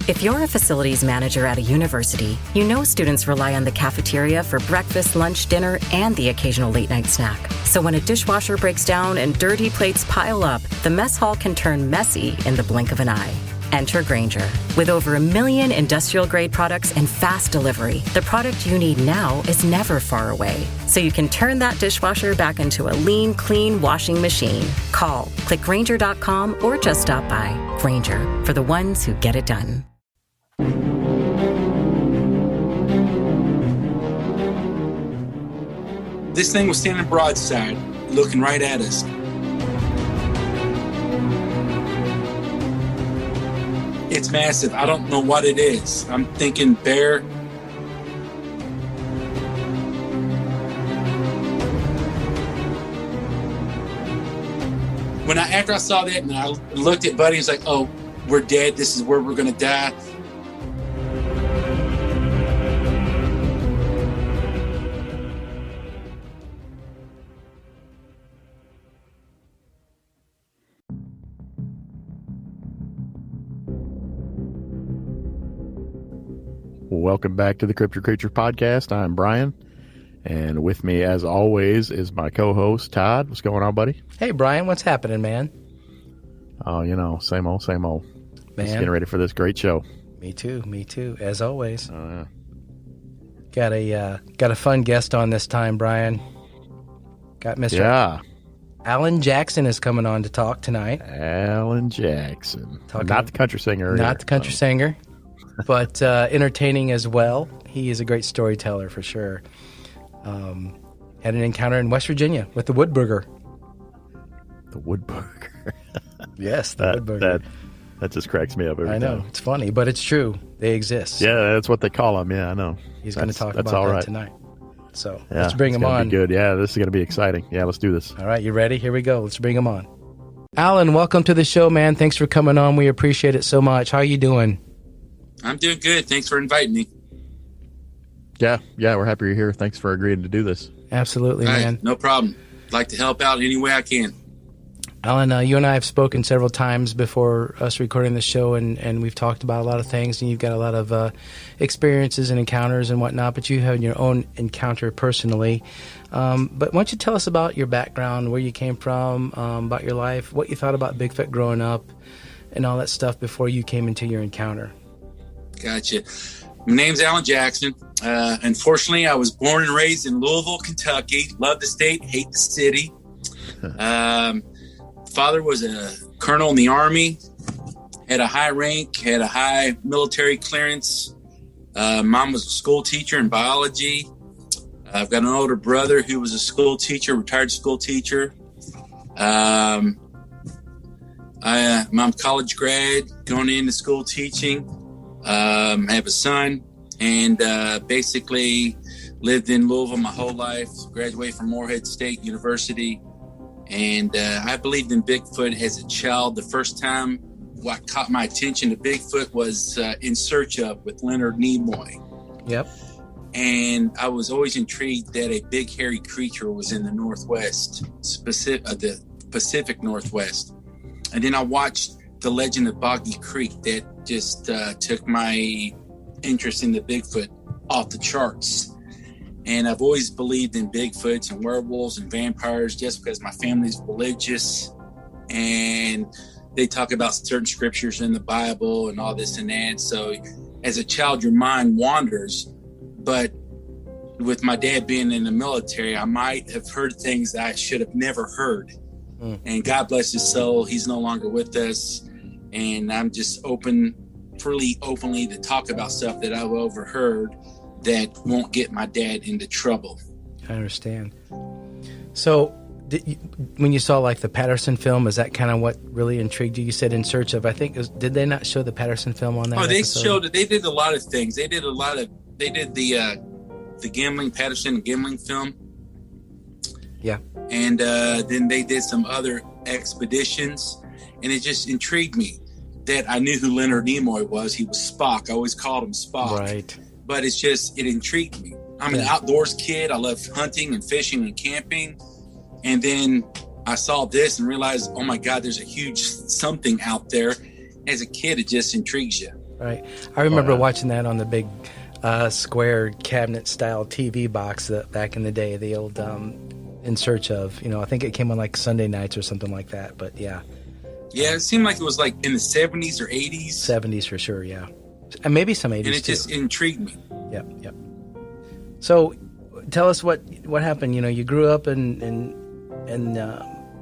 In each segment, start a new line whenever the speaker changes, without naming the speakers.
If you're a facilities manager at a university, you know students rely on the cafeteria for breakfast, lunch, dinner, and the occasional late-night snack. So when a dishwasher breaks down and dirty plates pile up, the mess hall can turn messy in the blink of an eye. Enter Grainger. With over 1 million industrial-grade products and fast delivery, the product you need now is never far away. So you can turn that dishwasher back into a lean, clean washing machine. Call, click Grainger.com, or just stop by. Grainger, for the ones who get it done.
This thing was standing broadside, looking right at us. It's massive. I don't know what it is. I'm thinking bear. After I saw that and I looked at Buddy, he's like, oh, we're dead. This is where we're going to die.
Welcome back to the Crypto Creature Podcast. I'm Brian, and with me, as always, is my co-host, Todd. What's going on, buddy?
Hey, Brian. What's happening, man?
Oh, same old.
Man.
Just getting ready for this great show.
Me too, as always. Got a fun guest on this time, Brian. Got Mr. Alan Jackson is coming on to talk tonight.
Alan Jackson. Not the country singer.
Not the country singer. But entertaining as well. He is a great storyteller for sure. Had an encounter in West Virginia with the Woodburger.
The Woodburger.
Yes, the Woodburger.
That just cracks me up every time.
I know. It's funny, but it's true. They exist.
Yeah, that's what they call them. Yeah, I know.
He's going to talk about that tonight. So let's bring him on.
Good. Yeah, this is going to be exciting. Yeah, let's do this.
All right, you ready? Here we go. Let's bring him on. Alan, welcome to the show, man. Thanks for coming on. We appreciate it so much. How are you doing?
I'm doing good. Thanks for inviting me.
Yeah, we're happy you're here. Thanks for agreeing to do this.
Absolutely, man.
No problem. I'd like to help out any way I can.
Alan, you and I have spoken several times before us recording the show, and we've talked about a lot of things, and you've got a lot of experiences and encounters and whatnot, but you have your own encounter personally. But why don't you tell us about your background, where you came from, about your life, what you thought about Bigfoot growing up, and all that stuff before you came into your encounter.
Gotcha. My name's Alan Jackson. Unfortunately, I was born and raised in Louisville, Kentucky. Love the state, hate the city. Father was a colonel in the Army, had a high rank, had a high military clearance. Mom was a school teacher in biology. I've got an older brother who was a school teacher, retired school teacher. I'm a college grad, going into school teaching. I have a son, and basically lived in Louisville my whole life, graduated from Morehead State University. And I believed in Bigfoot as a child. The first time what caught my attention to Bigfoot was In Search Of with Leonard Nimoy.
Yep.
And I was always intrigued that a big hairy creature was in the Northwest, the Pacific Northwest. And then I watched The Legend of Boggy Creek. That just took my interest in the Bigfoot off the charts. And I've always believed in Bigfoots and werewolves and vampires just because my family's religious. And they talk about certain scriptures in the Bible and all this and that. So as a child, your mind wanders. But with my dad being in the military, I might have heard things that I should have never heard. And God bless his soul, he's no longer with us. And I'm just pretty openly to talk about stuff that I've overheard that won't get my dad into trouble.
I understand. So when you saw like the Patterson film, is that kind of what really intrigued you? You said In Search Of, I think, did they not show the Patterson film on that?
Oh, they showed it. They did a lot of things. They did the Patterson and Gimling film.
Yeah.
And then they did some other expeditions, and it just intrigued me that I knew who Leonard Nimoy was. He was Spock. I always called him Spock.
Right.
But it intrigued me. I'm an outdoors kid. I love hunting and fishing and camping. And then I saw this and realized, oh my God, there's a huge something out there. As a kid, it just intrigues you.
Right. I remember watching that on the big square cabinet style TV box that back in the day, the old In Search Of. I think it came on like Sunday nights or something like that. But yeah.
Yeah, it seemed like it was like in the 70s or 80s.
70s for sure, yeah. And maybe some 80s
and it
too.
just intrigued me.
Yep. So tell us what happened. You grew up and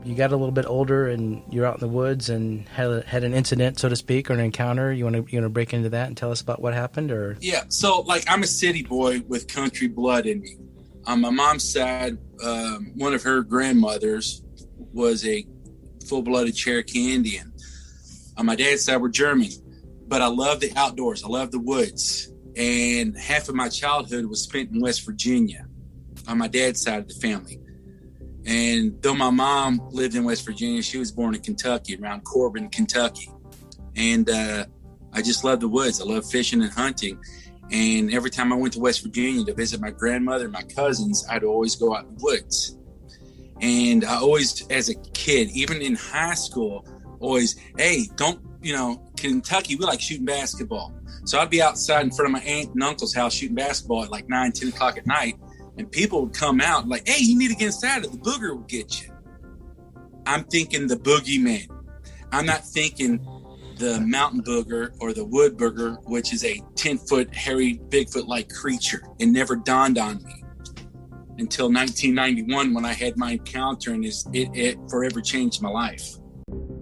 you got a little bit older and you're out in the woods and had an incident, so to speak, or an encounter. You want to break into that and tell us about what happened? Or
yeah, so like I'm a city boy with country blood in me. On my mom's side, one of her grandmothers was a full-blooded Cherokee Indian. On my dad's side, we're German, but I love the outdoors. I love the woods, and half of my childhood was spent in West Virginia on my dad's side of the family. And though my mom lived in West Virginia, she was born in Kentucky, around Corbin, Kentucky. And I just love the woods. I love fishing and hunting. And every time I went to West Virginia to visit my grandmother and my cousins, I'd always go out in the woods. And I always, as a kid, even in high school, always, hey, Kentucky, we like shooting basketball. So I'd be outside in front of my aunt and uncle's house shooting basketball at like 9, 10 o'clock at night. And people would come out like, hey, you need to get inside it. The booger will get you. I'm thinking the boogeyman. I'm not thinking the mountain booger or the wood booger, which is a 10-foot, hairy, Bigfoot-like creature. It never dawned on me until 1991 when I had my encounter, and it forever changed my life.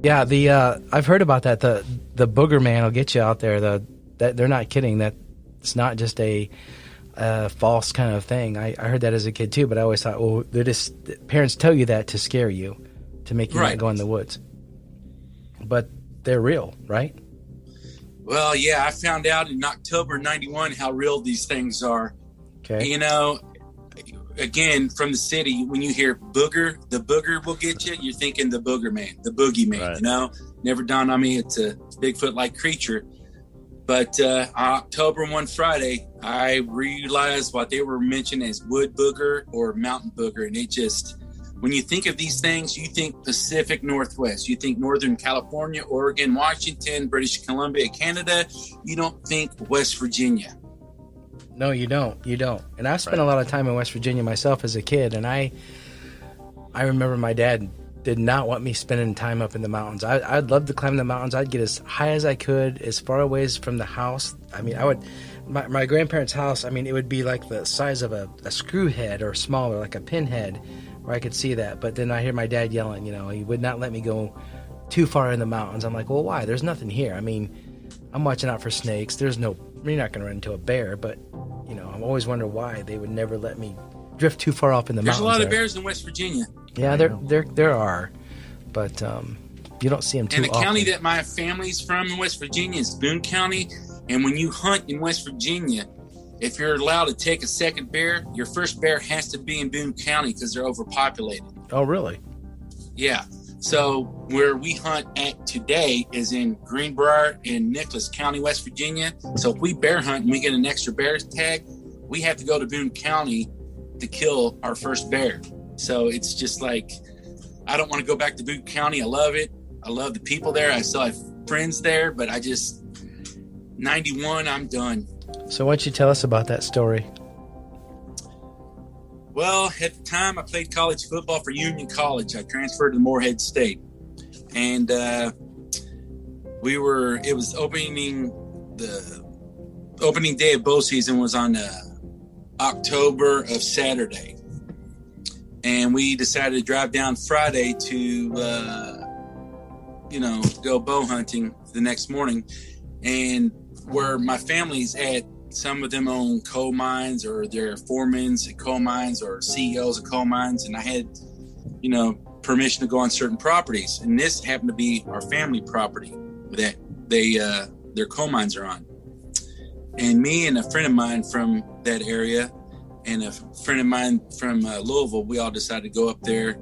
Yeah, I've heard about that. The booger man will get you out there. That they're not kidding. That it's not just a false kind of thing. I heard that as a kid too, but I always thought, well, parents tell you that to scare you, to make you not go in the woods. But they're real, right?
Well, yeah, I found out in October '91 how real these things are.
Okay.
Again, from the city, when you hear booger, the booger will get you, you're thinking the booger man, the boogeyman, right. Never dawned on me it's a Bigfoot-like creature. But October 1 Friday, I realized what they were mentioning as wood booger or mountain booger. And it just, when you think of these things, you think Pacific Northwest. You think Northern California, Oregon, Washington, British Columbia, Canada. You don't think West Virginia.
No, you don't. And I spent a lot of time in West Virginia myself as a kid. And I remember my dad did not want me spending time up in the mountains. I'd love to climb the mountains. I'd get as high as I could, as far away as from the house. I mean, my grandparents' house, I mean, it would be like the size of a screw head or smaller, like a pinhead, where I could see that. But then I hear my dad yelling, he would not let me go too far in the mountains. I'm like, well, why? There's nothing here. I mean, I'm watching out for snakes. You're not going to run into a bear, but, I'm always wondering why they would never let me drift too far off in the mountains.
There's a lot of bears in West Virginia.
Yeah, there are, but you don't see them too often.
And the county that my family's from in West Virginia is Boone County. And when you hunt in West Virginia, if you're allowed to take a second bear, your first bear has to be in Boone County because they're overpopulated.
Oh, really?
Yeah. So where we hunt at today is in Greenbrier in Nicholas County, West Virginia. So if we bear hunt and we get an extra bear tag, we have to go to Boone County to kill our first bear. So it's just like, I don't want to go back to Boone County. I love it. I love the people there. I still have friends there, but 91, I'm done.
So why don't you tell us about that story?
Well, at the time I played college football for Union College. I transferred to Morehead State. And the opening day of bow season was on October of Saturday. And we decided to drive down Friday to, go bow hunting the next morning. And where my family's at, some of them own coal mines or they're foremen at coal mines or CEOs of coal mines. And I had, permission to go on certain properties. And this happened to be our family property that their coal mines are on. And me and a friend of mine from that area and a friend of mine from Louisville, we all decided to go up there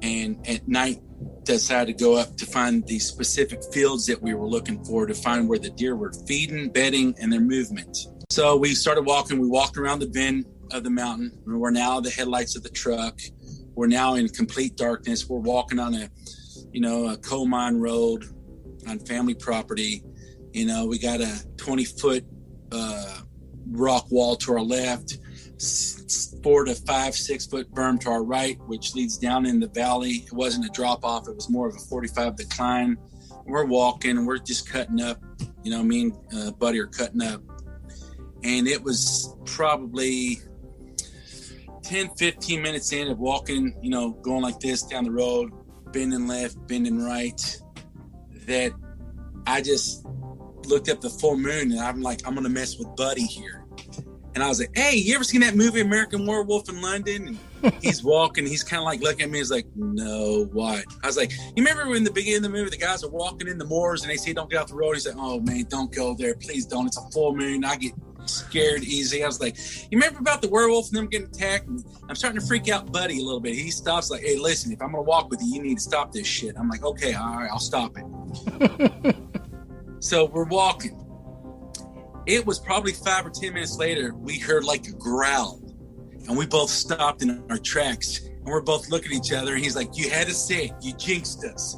and at night decided to go up to find the specific fields that we were looking for to find where the deer were feeding, bedding, and their movement. So we started walking. We walked around the bend of the mountain. We're now the headlights of the truck. We're now in complete darkness. We're walking on a coal mine road on family property. We got a 20-foot rock wall to our left, 4 to 5, 6 foot berm to our right, which leads down in the valley. It wasn't a drop off. It was more of a 45 decline. We're walking, we're just cutting up, me and Buddy are cutting up. And it was probably 10, 15 minutes in of walking, going like this down the road, bending left, bending right, that I just looked up the full moon and I'm like, I'm going to mess with Buddy here. And I was like, hey, you ever seen that movie American Werewolf in London? And he's walking, he's kind of like looking at me, he's like, no, what? I was like, you remember in the beginning of the movie, the guys are walking in the moors and they say, don't get off the road. He's like, oh man, don't go there. Please don't. It's a full moon. I get scared easy. I was like, you remember about the werewolf and them getting attacked? And I'm starting to freak out Buddy a little bit. He stops like, hey, listen, if I'm going to walk with you, you need to stop this shit. I'm like, okay, all right, I'll stop it. So we're walking. It was probably 5 or 10 minutes later, we heard like a growl, and we both stopped in our tracks, and we're both looking at each other, and he's like, you had to say it, you jinxed us.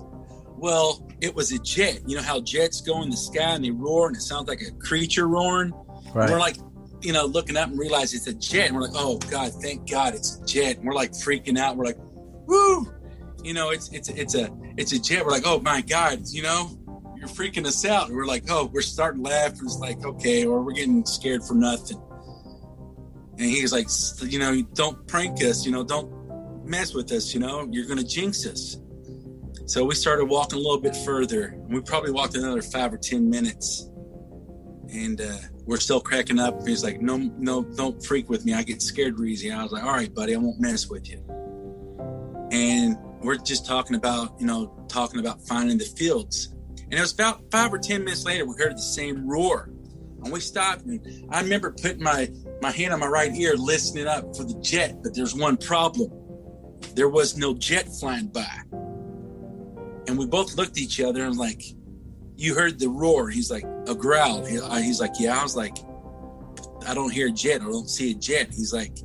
Well, it was a jet. You know how jets go in the sky and they roar and it sounds like a creature roaring? Right. And we're like, looking up and realize it's a jet, and we're like, oh God, thank God it's a jet. And we're like freaking out. We're like, woo, it's a jet. We're like, oh my God, you're freaking us out. And we're like, oh, we're starting to laugh. It's like, okay, or we're getting scared for nothing. And he's like, don't prank us, don't mess with us, you're going to jinx us. So we started walking a little bit further, and we probably walked another 5 or 10 minutes. And we're still cracking up. He's like, no, don't freak with me. I get scared real easy. And I was like, all right, buddy, I won't mess with you. And we're just talking about finding the fields. And it was about 5 or 10 minutes later, we heard the same roar. And we stopped, and I remember putting my hand on my right ear, listening up for the jet. But there's one problem. There was no jet flying by. And we both looked at each other and like, you heard the roar. He's like, a growl. He's like, yeah. I was like, I don't hear a jet. I don't see a jet. He's like,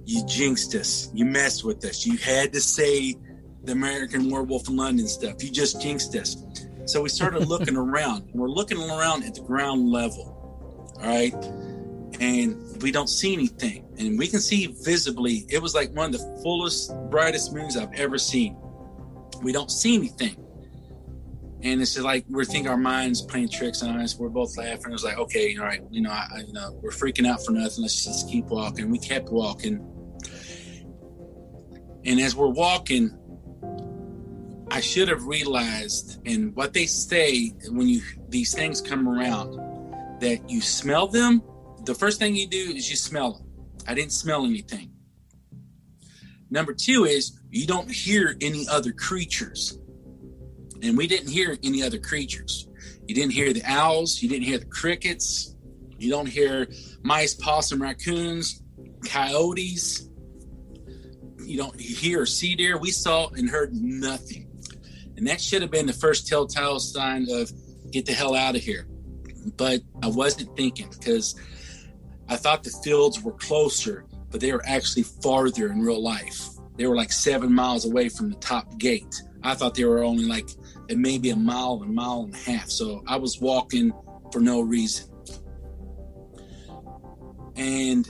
you jinxed us. You messed with us. You had to say the American Werewolf in London stuff. You just jinxed us. So we started looking around. And we're looking around at the ground level. All right. And we don't see anything. And we can see visibly, it was like one of the fullest, brightest moons I've ever seen. We don't see anything. And it's just like we're thinking our mind's playing tricks on us. We're both laughing. It was like, okay, all right, we're freaking out for nothing. Let's just keep walking. We kept walking. And as we're walking, I should have realized, and what they say when these things come around, that you smell them. The first thing you do is you smell them. I didn't smell anything. Number 2 is you don't hear any other creatures. And we didn't hear any other creatures. You didn't hear the owls. You didn't hear the crickets. You don't hear mice, possum, raccoons, coyotes. You don't hear or see deer. We saw and heard nothing. And that should have been the first telltale sign of get the hell out of here. But I wasn't thinking, because I thought the fields were closer, but they were actually farther in real life. They were like 7 miles away from the top gate. I thought they were only like maybe a mile and a half. So I was walking for no reason. And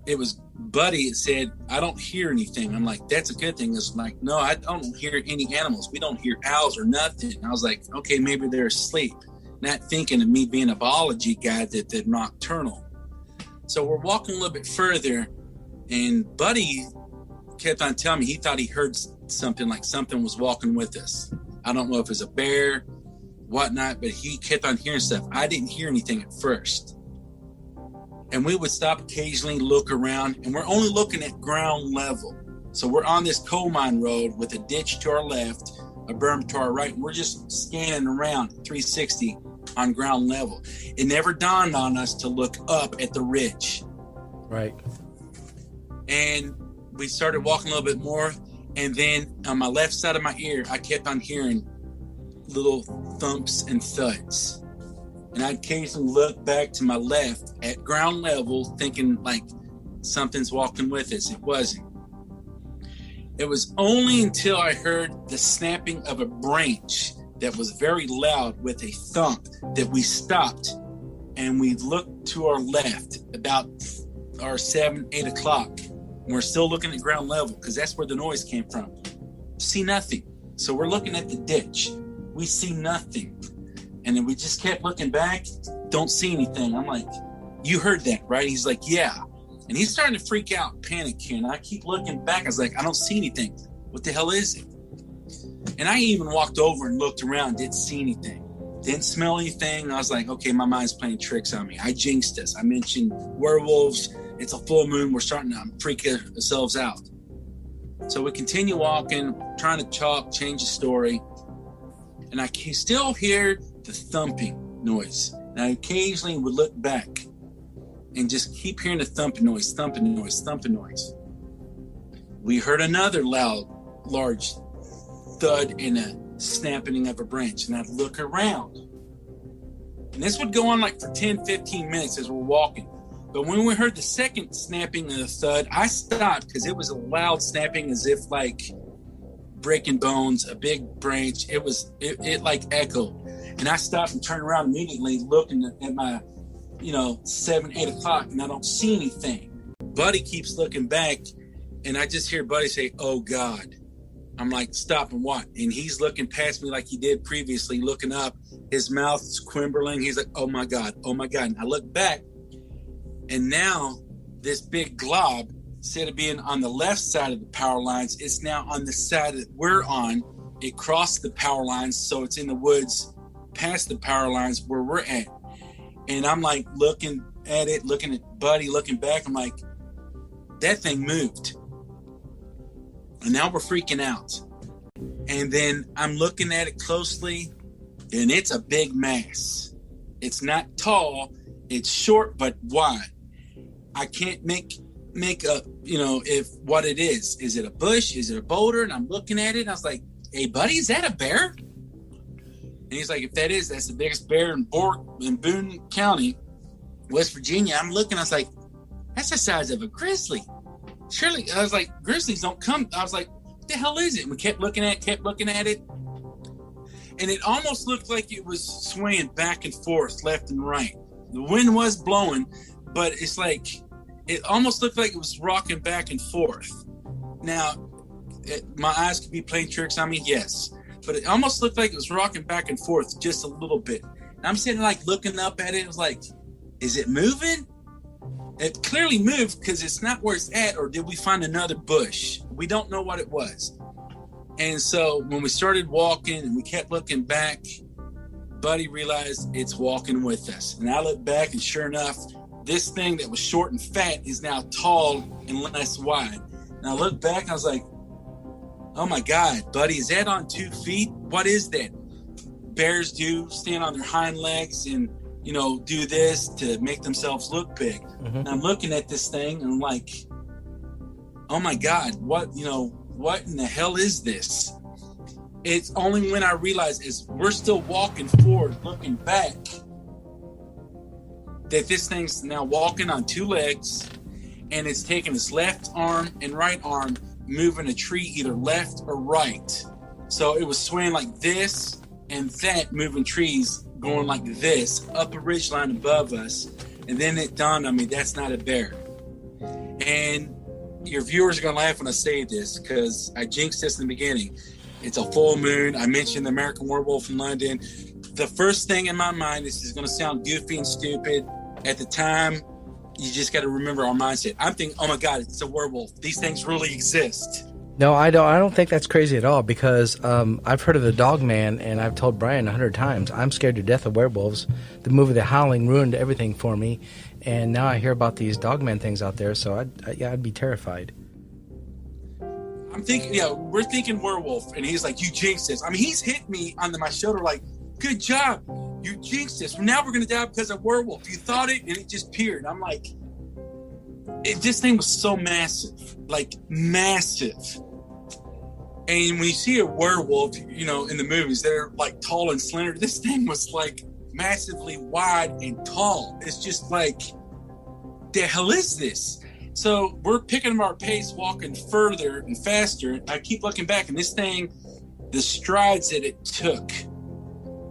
it was Buddy that said, I don't hear anything. I'm like, that's a good thing. It's like, no, I don't hear any animals. We don't hear owls or nothing. And I was like, okay, maybe they're asleep. Not thinking of me being a biology guy that they're nocturnal. So we're walking a little bit further, and Buddy kept on telling me he thought he heard something, like something was walking with us. I don't know if it was a bear, whatnot, but he kept on hearing stuff. I didn't hear anything at first. And we would stop occasionally, look around, and we're only looking at ground level. So we're on this coal mine road with a ditch to our left, a berm to our right, and we're just scanning around 360 on ground level. It never dawned on us to look up at the ridge.
Right.
And we started walking a little bit more, and then on my left side of my ear, I kept on hearing little thumps and thuds. And I'd occasionally look back to my left at ground level, thinking like something's walking with us. It wasn't. It was only until I heard the snapping of a branch that was very loud with a thump that we stopped and we looked to our left about our 7, 8 o'clock. We're still looking at ground level because that's where the noise came from. See nothing. So we're looking at the ditch. We see nothing. And then we just kept looking back. Don't see anything. I'm like, you heard that, right? He's like, yeah. And he's starting to freak out, panic here. And I keep looking back. I was like, I don't see anything. What the hell is it? And I even walked over and looked around, didn't see anything. Didn't smell anything. I was like, okay, my mind's playing tricks on me. I jinxed us. I mentioned werewolves. It's a full moon. We're starting to freak ourselves out. So we continue walking, trying to change the story. And I can still hear the thumping noise. And I occasionally would look back and just keep hearing the thumping noise, thumping noise, thumping noise. We heard another loud, large thud and a snapping of a branch. And I'd look around. And this would go on like for 10, 15 minutes as we're walking. But when we heard the second snapping of the thud, I stopped because it was a loud snapping as if like breaking bones, a big branch. It like echoed. And I stopped and turned around immediately looking at my, 7, 8 o'clock, and I don't see anything. Buddy keeps looking back, and I just hear Buddy say, oh, God. I'm like, stop and what? And he's looking past me like he did previously, looking up. His mouth's quimbling. He's like, oh, my God, oh, my God. And I look back, and now this big glob, instead of being on the left side of the power lines, it's now on the side that we're on. It crossed the power lines, so it's in the woods past the power lines where we're at. And I'm like looking at it, looking at Buddy, looking back. I'm like, that thing moved. And now we're freaking out. And then I'm looking at it closely, and it's a big mass. It's not tall, it's short but wide. I can't make a, if what it is. Is it a bush? Is it a boulder? And I'm looking at it, and I was like, hey, buddy, is that a bear? And he's like, if that is, that's the biggest bear in Boone County, West Virginia. I'm looking, I was like, that's the size of a grizzly. Surely, I was like, grizzlies don't come. I was like, what the hell is it? And we kept looking at it. And it almost looked like it was swaying back and forth, left and right. The wind was blowing, but it's like, it almost looked like it was rocking back and forth. Now, my eyes could be playing tricks on me, yes. But it almost looked like it was rocking back and forth just a little bit. And I'm sitting like looking up at it. It was like, is it moving? It clearly moved because it's not where it's at. Or did we find another bush? We don't know what it was. And so when we started walking and we kept looking back, Buddy realized it's walking with us. And I looked back, and sure enough, this thing that was short and fat is now tall and less wide. And I looked back, and I was like, oh my God, Buddy, is that on 2 feet? What is that? Bears do stand on their hind legs and, do this to make themselves look big. Mm-hmm. And I'm looking at this thing, and I'm like, oh my God, what in the hell is this? It's only when I realized as we're still walking forward, looking back, that this thing's now walking on 2 legs, and it's taking its left arm and right arm, moving a tree either left or right. So it was swaying like this and that, moving trees going like this up a ridgeline above us. And then it dawned on me, that's not a bear. And your viewers are going to laugh when I say this because I jinxed this in the beginning. It's a full moon. I mentioned the American Werewolf in London. The first thing in my mind, this is going to sound goofy and stupid. At the time, you just got to remember our mindset. I'm thinking, oh my God, it's a werewolf. These things really exist.
No, I don't think that's crazy at all because I've heard of the Dog Man, and I've told Brian 100 times, I'm scared to death of werewolves. The movie The Howling ruined everything for me, and now I hear about these Dog Man things out there, so I'd be terrified.
I'm thinking, we're thinking werewolf, and he's like, you jinxed this. I mean, he's hit me on my shoulder like, good job. You jinxed this. Now we're going to die because of werewolf. You thought it, and it just appeared. I'm like, this thing was so massive, like massive. And when you see a werewolf, in the movies, they're like tall and slender. This thing was like massively wide and tall. It's just like, the hell is this? So we're picking up our pace, walking further and faster. I keep looking back, and this thing, the strides that it took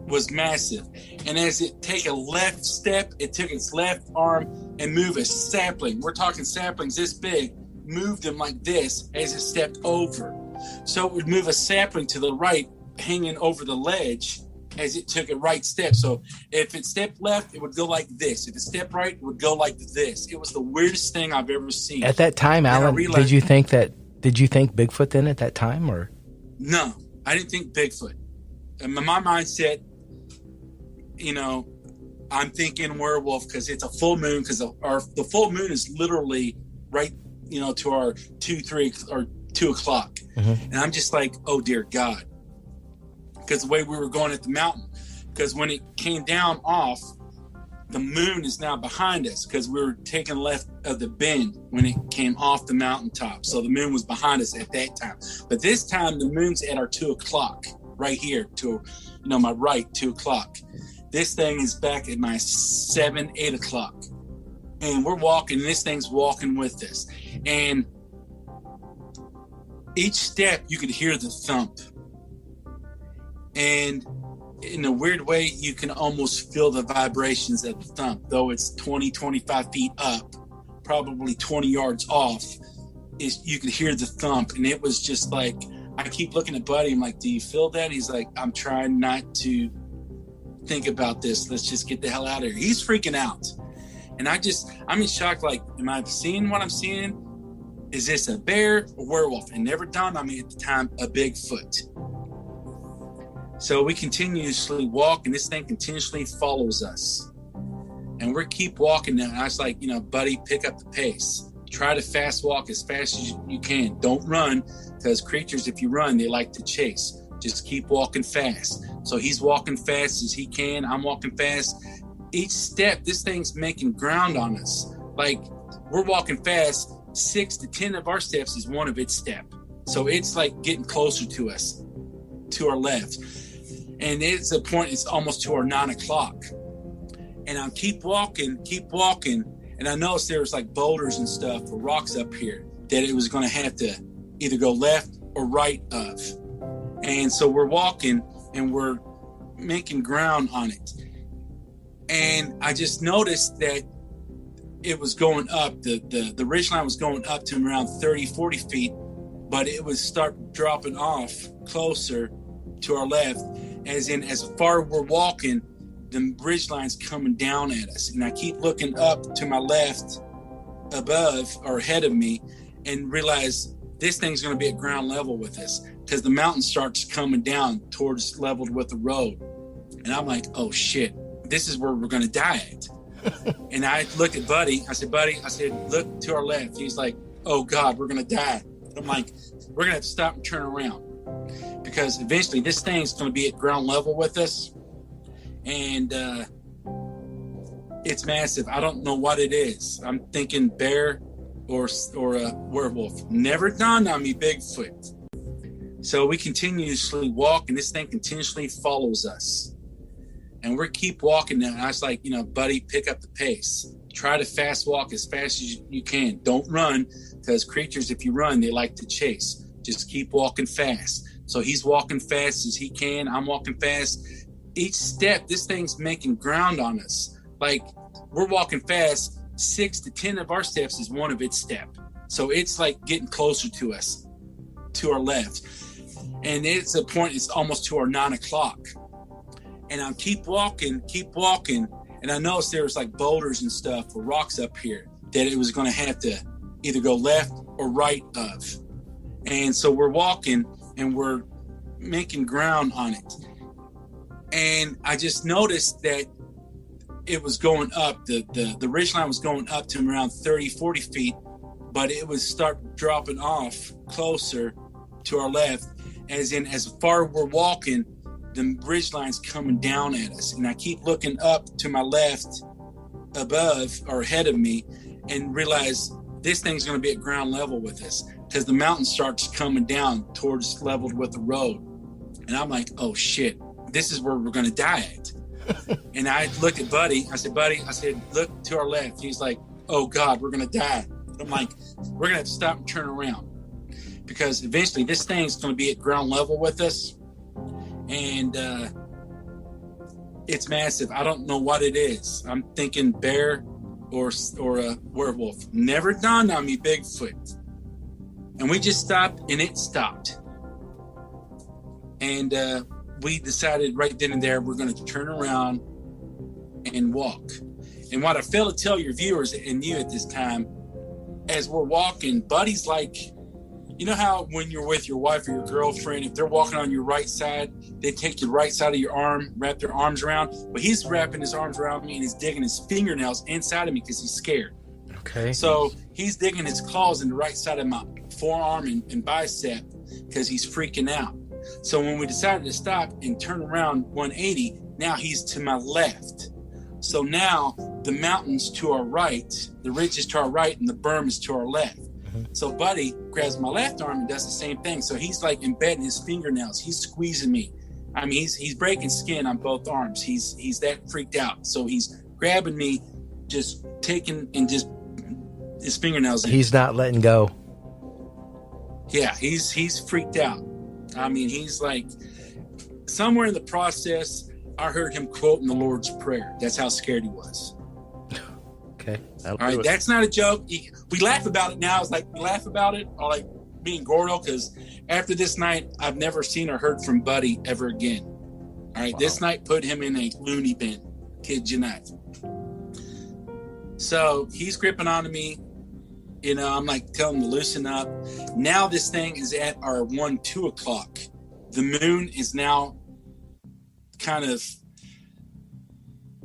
was massive. And as it take a left step, it took its left arm and moved a sapling. We're talking saplings this big, moved them like this as it stepped over. So it would move a sapling to the right, hanging over the ledge as it took a right step. So if it stepped left, it would go like this. If it stepped right, it would go like this. It was the weirdest thing I've ever seen.
At that time, Alan, did you think Bigfoot then at that time, or?
No, I didn't think Bigfoot. And my mindset, I'm thinking werewolf because it's a full moon, because the full moon is literally right, to our 2 o'clock. Mm-hmm. And I'm just like, oh dear God. Because the way we were going at the mountain, because when it came down off, the moon is now behind us because we were taking left of the bend when it came off the mountaintop. So the moon was behind us at that time. But this time the moon's at our 2 o'clock right here to, my right, 2 o'clock. This thing is back at my 7, 8 o'clock. And we're walking, and this thing's walking with us. And each step you could hear the thump. And in a weird way, you can almost feel the vibrations of the thump, though it's 20, 25 feet up, probably 20 yards off. You could hear the thump. And it was just like, I keep looking at Buddy. I'm like, do you feel that? He's like, I'm trying not to think about this. Let's just get the hell out of here. He's freaking out. And I'm in shock. Like, am I seeing what I'm seeing? Is this a bear or werewolf? It never dawned on me at the time, a Bigfoot. So we continuously walk, and this thing continuously follows us. And we keep walking. And I was like, Buddy, pick up the pace. Try to fast walk as fast as you can. Don't run, because creatures, if you run, they like to chase. Just keep walking fast. So he's walking fast as he can. I'm walking fast. Each step, this thing's making ground on us. Like, we're walking fast. 6 to 10 of our steps is one of its step. So it's like getting closer to us, to our left. And it's a point, it's almost to our 9 o'clock. And I keep walking. And I noticed there was like boulders and stuff or rocks up here that it was going to have to either go left or right of. And so we're walking and we're making ground on it. And I just noticed that it was going up. The ridgeline was going up to around 30, 40 feet, but it would start dropping off closer to our left. As far we're walking, the ridgeline's coming down at us. And I keep looking up to my left above or ahead of me and realize this thing's going to be at ground level with us, because the mountain starts coming down towards leveled with the road. And I'm like, oh shit, this is where we're going to die at. And I looked at Buddy. I said, look to our left. He's like, oh God, we're going to die. I'm like, we're going to have to stop and turn around, because eventually this thing's going to be at ground level with us. And it's massive. I don't know what it is. I'm thinking bear or a werewolf. Never dawned on me Bigfoot. So we continuously walk, and this thing continuously follows us. And we keep walking. And I was like, Buddy, pick up the pace. Try to fast walk as fast as you can. Don't run, because creatures, if you run, they like to chase. Just keep walking fast. So he's walking fast as he can. I'm walking fast. Each step, this thing's making ground on us. Like, we're walking fast. 6 to 10 of our steps is one of its step. So it's like getting closer to us, to our left. And it's a point, it's almost to our 9 o'clock. And I keep walking. And I noticed there was like boulders and stuff or rocks up here that it was going to have to either go left or right of. And so we're walking and we're making ground on it. And I just noticed that it was going up. The ridgeline was going up to around 30, 40 feet, but it would start dropping off closer to our left. As far we're walking, the ridgeline's coming down at us. And I keep looking up to my left above or ahead of me and realize this thing's going to be at ground level with us, because the mountain starts coming down towards leveled with the road. And I'm like, oh shit, this is where we're going to die at. And I looked at Buddy. I said, look to our left. He's like, oh God, we're going to die. I'm like, we're going to have to stop and turn around, because eventually this thing's going to be at ground level with us. And It's massive. I don't know what it is. I'm thinking bear or a werewolf. Never dawned on me Bigfoot. And we just stopped, and it stopped. And we decided right then and there we're going to turn around and walk. And what I failed to tell your viewers and you at this time, as we're walking, Buddy's like, you know how when you're with your wife or your girlfriend, if they're walking on your right side, they take the right side of your arm, wrap their arms around. But he's wrapping his arms around me and he's digging his fingernails inside of me because he's scared.
Okay.
So he's digging his claws in the right side of my forearm and bicep because he's freaking out. So when we decided to stop and turn around 180, now he's to my left. So now the mountain's to our right, the ridge is to our right, and the berm is to our left. So Buddy grabs my left arm and does the same thing. So he's like embedding his fingernails. He's squeezing me. I mean, he's breaking skin on both arms. He's that freaked out. So he's grabbing me, just taking and just his fingernails in.
He's not letting go.
Yeah, he's freaked out. I mean, he's like, somewhere in the process, I heard him quoting the Lord's Prayer. That's how scared he was.
Okay.
All right, that's not a joke. We laugh about it now. It's like we laugh about it, or like me and Gordo, because after this night, I've never seen or heard from Buddy ever again. All right, wow. This night put him in a loony bin. Kid you not. So he's gripping onto me. You know, I'm like telling him to loosen up. Now this thing is at our 2 o'clock. The moon is now kind of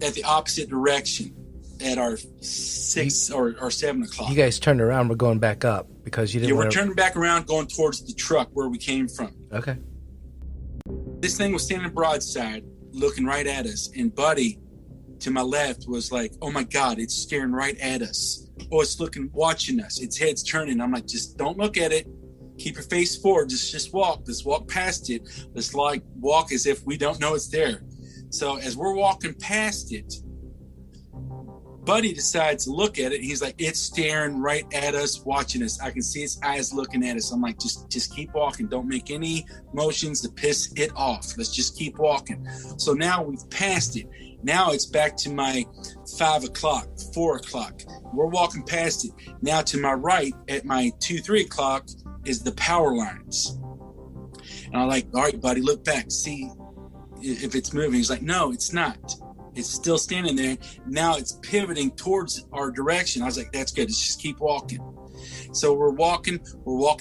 at the opposite direction at our 6 or 7 o'clock.
You guys turned around. We're going back up because you didn't.
Yeah, we're turning back around, going towards the truck where we came from.
Okay.
This thing was standing broadside, looking right at us, and Buddy to my left was like, "Oh my God, it's staring right at us. Oh, it's watching us. Its head's turning." I'm like, "Just don't look at it. Keep your face forward. Just walk. Let's walk past it. Let's like walk as if we don't know it's there." So as we're walking past it, Buddy decides to look at it. He's like, "It's staring right at us, watching us. I can see its eyes looking at us." I'm like, just keep walking. Don't make any motions to piss it off. Let's just keep walking. So now we've passed it. Now it's back to my 5 o'clock, 4 o'clock. We're walking past it. Now to my right at my 2, 3 o'clock is the power lines. And I'm like, "All right, Buddy, look back. See if it's moving." He's like, "No, it's not. It's still standing there. Now it's pivoting towards our direction." I was like, "That's good. Let's just keep walking." So we're walking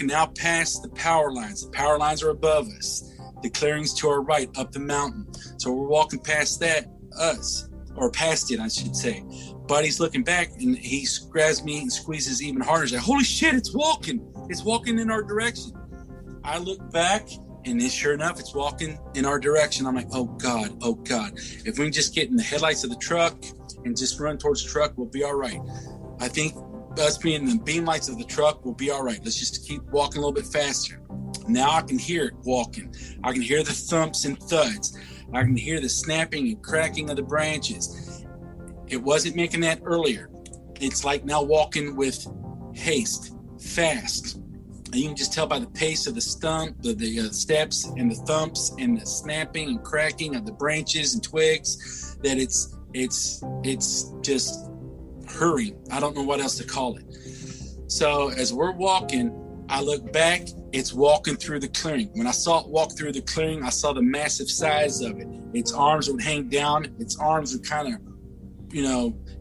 now past the power lines. The power lines are above us. The clearing's to our right, up the mountain. So we're walking past past it, I should say. Buddy's looking back and he grabs me and squeezes even harder. He's like, "Holy shit, it's walking. It's walking in our direction." I look back and then sure enough, it's walking in our direction. I'm like, oh God. If we can just get in the headlights of the truck and just run towards the truck, we'll be all right. I think us being in the beam lights of the truck will be all right. Let's just keep walking a little bit faster. Now I can hear it walking. I can hear the thumps and thuds. I can hear the snapping and cracking of the branches. It wasn't making that earlier. It's like now walking with haste, fast. And you can just tell by the pace of the steps and the thumps and the snapping and cracking of the branches and twigs that it's just hurrying. I don't know what else to call it. So as we're walking, I look back, it's walking through the clearing. When I saw it walk through the clearing, I saw the massive size of it. Its arms would hang down. Its arms would kind of,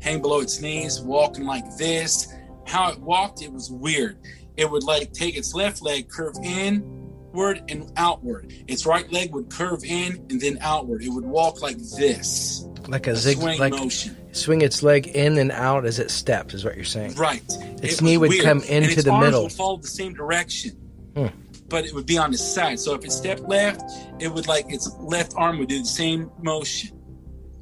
hang below its knees, walking like this. How it walked, it was weird. It would like take its left leg, curve inward and outward. Its right leg would curve in and then outward. It would walk like this.
Like a zigzag motion. Swing its leg in and out as it steps, is what you're saying.
Right.
Its knee would weird. Come into
and its
the
arms
middle.
Would follow the same direction. But it would be on the side. So if it stepped left, it would like its left arm would do the same motion.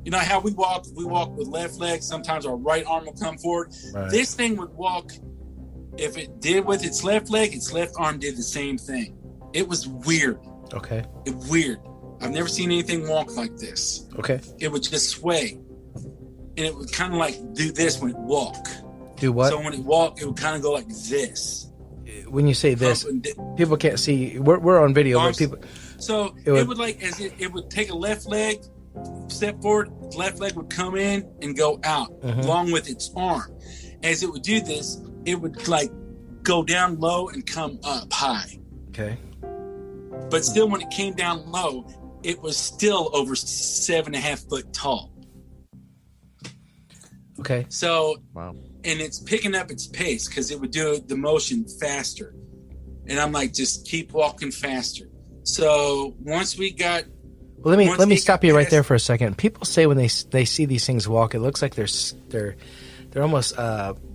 You know how we walk with left leg, sometimes our right arm will come forward. Right. This thing would walk, if it did with its left leg, its left arm did the same thing. It was weird.
Okay.
Weird. I've never seen anything walk like this.
Okay. It
would just sway. And it would kind of like do this when it walk.
Do what?
So when it walk, it would kind of go like this.
When you say this, people can't see. We're on video, but people.
So it would like it would take a left leg, step forward, left leg would come in and go out along with its arm. As it would do this, it would like go down low and come up high.
Okay.
But still, when it came down low, it was still over 7.5 foot tall.
Okay.
So,
wow.
And it's picking up its pace because it would do the motion faster. And I'm like, just keep walking faster. So once we got...
Well, let me stop you right there for a second. People say when they see these things walk, it looks like they're almost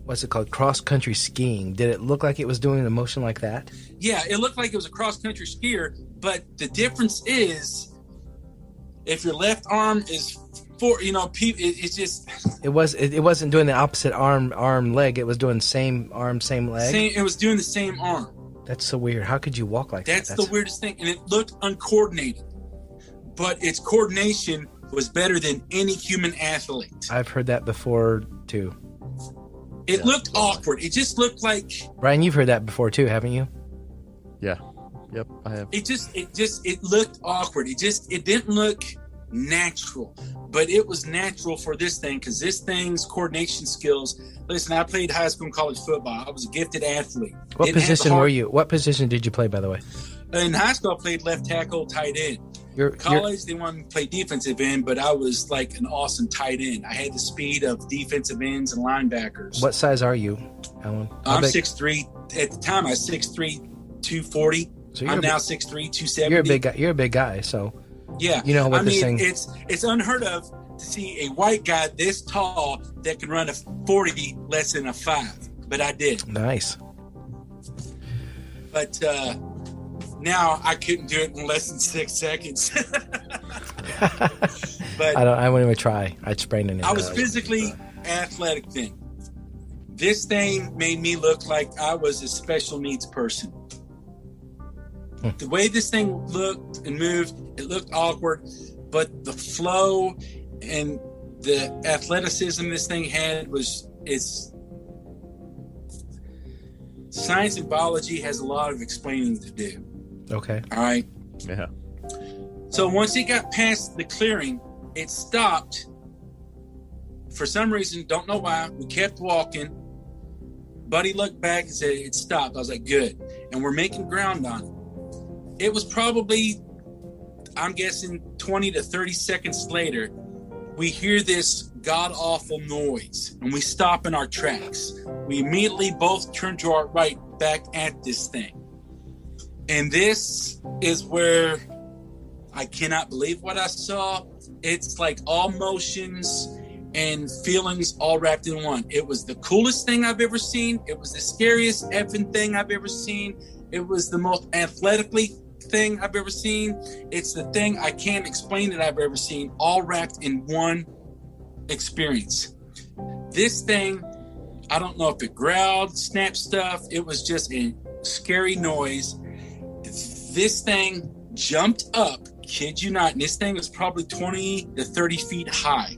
what's it called, cross country skiing. Did it look like it was doing a motion like that?
Yeah, it looked like it was a cross country skier, but the difference is if your left arm is it's just
it wasn't doing the opposite arm leg. It was doing same arm, same leg.
It was doing the same arm.
That's so weird. How could you walk like that?
That's the weirdest thing, and it looked uncoordinated. But its coordination was better than any human athlete.
I've heard that before, too.
It looked awkward. It just looked like...
Brian, you've heard that before, too, haven't you?
Yeah. Yep, I have.
It looked awkward. It didn't look natural. But it was natural for this thing, because this thing's coordination skills... Listen, I played high school and college football. I was a gifted athlete.
What position were you? What position did you play, by the way?
In high school, I played left tackle, tight end. College, they wanted me to play defensive end, but I was like an awesome tight end. I had the speed of defensive ends and linebackers.
What size are you, Alan?
I'm 6'3". At the time, I was 6'3", 240. So I'm now 6'3", 270.
You're a big guy. You're a big guy, so
yeah.
You know what this thing...
It's unheard of to see a white guy this tall that can run a 40 less than a 5, but I did.
Nice.
But now I couldn't do it in less than 6 seconds. But
I wouldn't even try. I'd sprain it.
I was physically athletic then. This thing made me look like I was a special needs person. The way this thing looked and moved, it looked awkward, but the flow and the athleticism this thing had it's science and biology has a lot of explaining to do.
Okay.
All right.
Yeah.
So once it got past the clearing, it stopped. For some reason, don't know why, we kept walking. Buddy looked back and said it stopped. I was like, good. And we're making ground on it. It was probably, I'm guessing, 20 to 30 seconds later, we hear this god-awful noise, and we stop in our tracks. We immediately both turn to our right back at this thing. And this is where I cannot believe what I saw. It's like all motions and feelings all wrapped in one. It was the coolest thing I've ever seen. It was the scariest effing thing I've ever seen. It was the most athletically thing I've ever seen. It's the thing I can't explain that I've ever seen, all wrapped in one experience. This thing, I don't know if it growled, snapped stuff. It was just a scary noise. This thing jumped up, kid you not, and this thing was probably 20 to 30 feet high.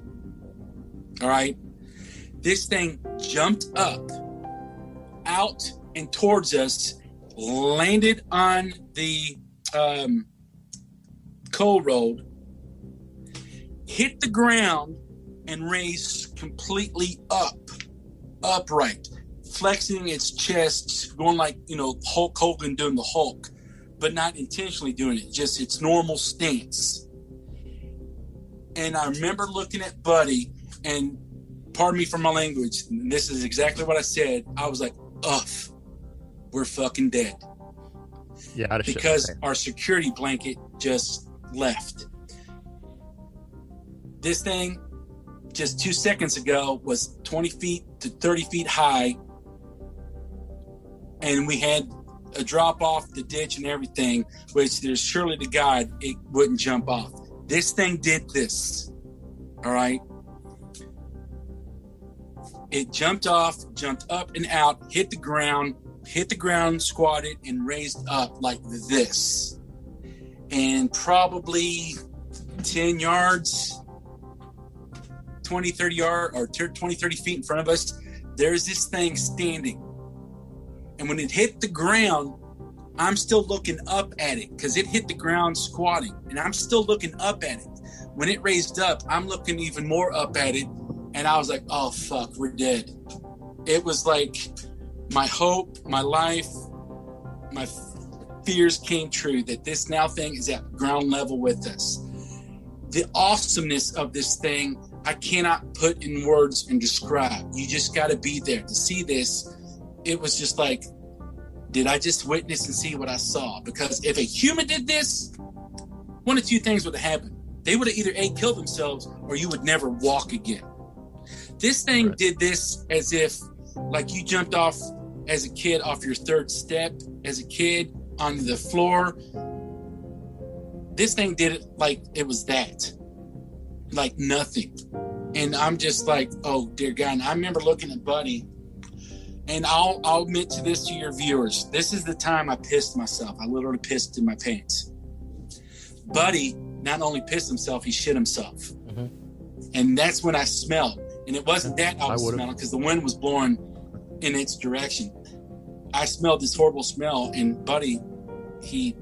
All right. This thing jumped up, out and towards us, landed on the coal road, hit the ground, and raised completely upright, flexing its chest, going like, Hulk Hogan doing the Hulk, but not intentionally doing it, just its normal stance. And I remember looking at Buddy, and pardon me for my language, and this is exactly what I said. I was like, we're fucking dead.
Yeah,
because our security blanket just left. This thing, just 2 seconds ago, was 20 feet to 30 feet high, and we had a drop off the ditch and everything, which there's surely to God it wouldn't jump off. This thing did this. All right. It jumped off, jumped up and out, hit the ground, squatted, and raised up like this. And probably 10 yards, 20, 30 yards, or 20, 30 feet in front of us, there's this thing standing. And when it hit the ground, I'm still looking up at it because it hit the ground squatting, and I'm still looking up at it. When it raised up, I'm looking even more up at it, and I was like, oh, fuck, we're dead. It was like my hope, my life, my fears came true that this now thing is at ground level with us. The awesomeness of this thing, I cannot put in words and describe. You just got to be there to see this. It was just like, did I just witness and see what I saw? Because if a human did this, one of two things would have happened. They would have either A, killed themselves, or you would never walk again. This thing did this as if, like, you jumped off as a kid off your third step as a kid on the floor. This thing did it like it was that. Like nothing. And I'm just like, oh, dear God. And I remember looking at Buddy, and I'll admit to this to your viewers. This is the time I pissed myself. I literally pissed in my pants. Buddy not only pissed himself, he shit himself. Mm-hmm. And that's when I smelled. And it wasn't that I was smelling because the wind was blowing in its direction. I smelled this horrible smell, and Buddy, he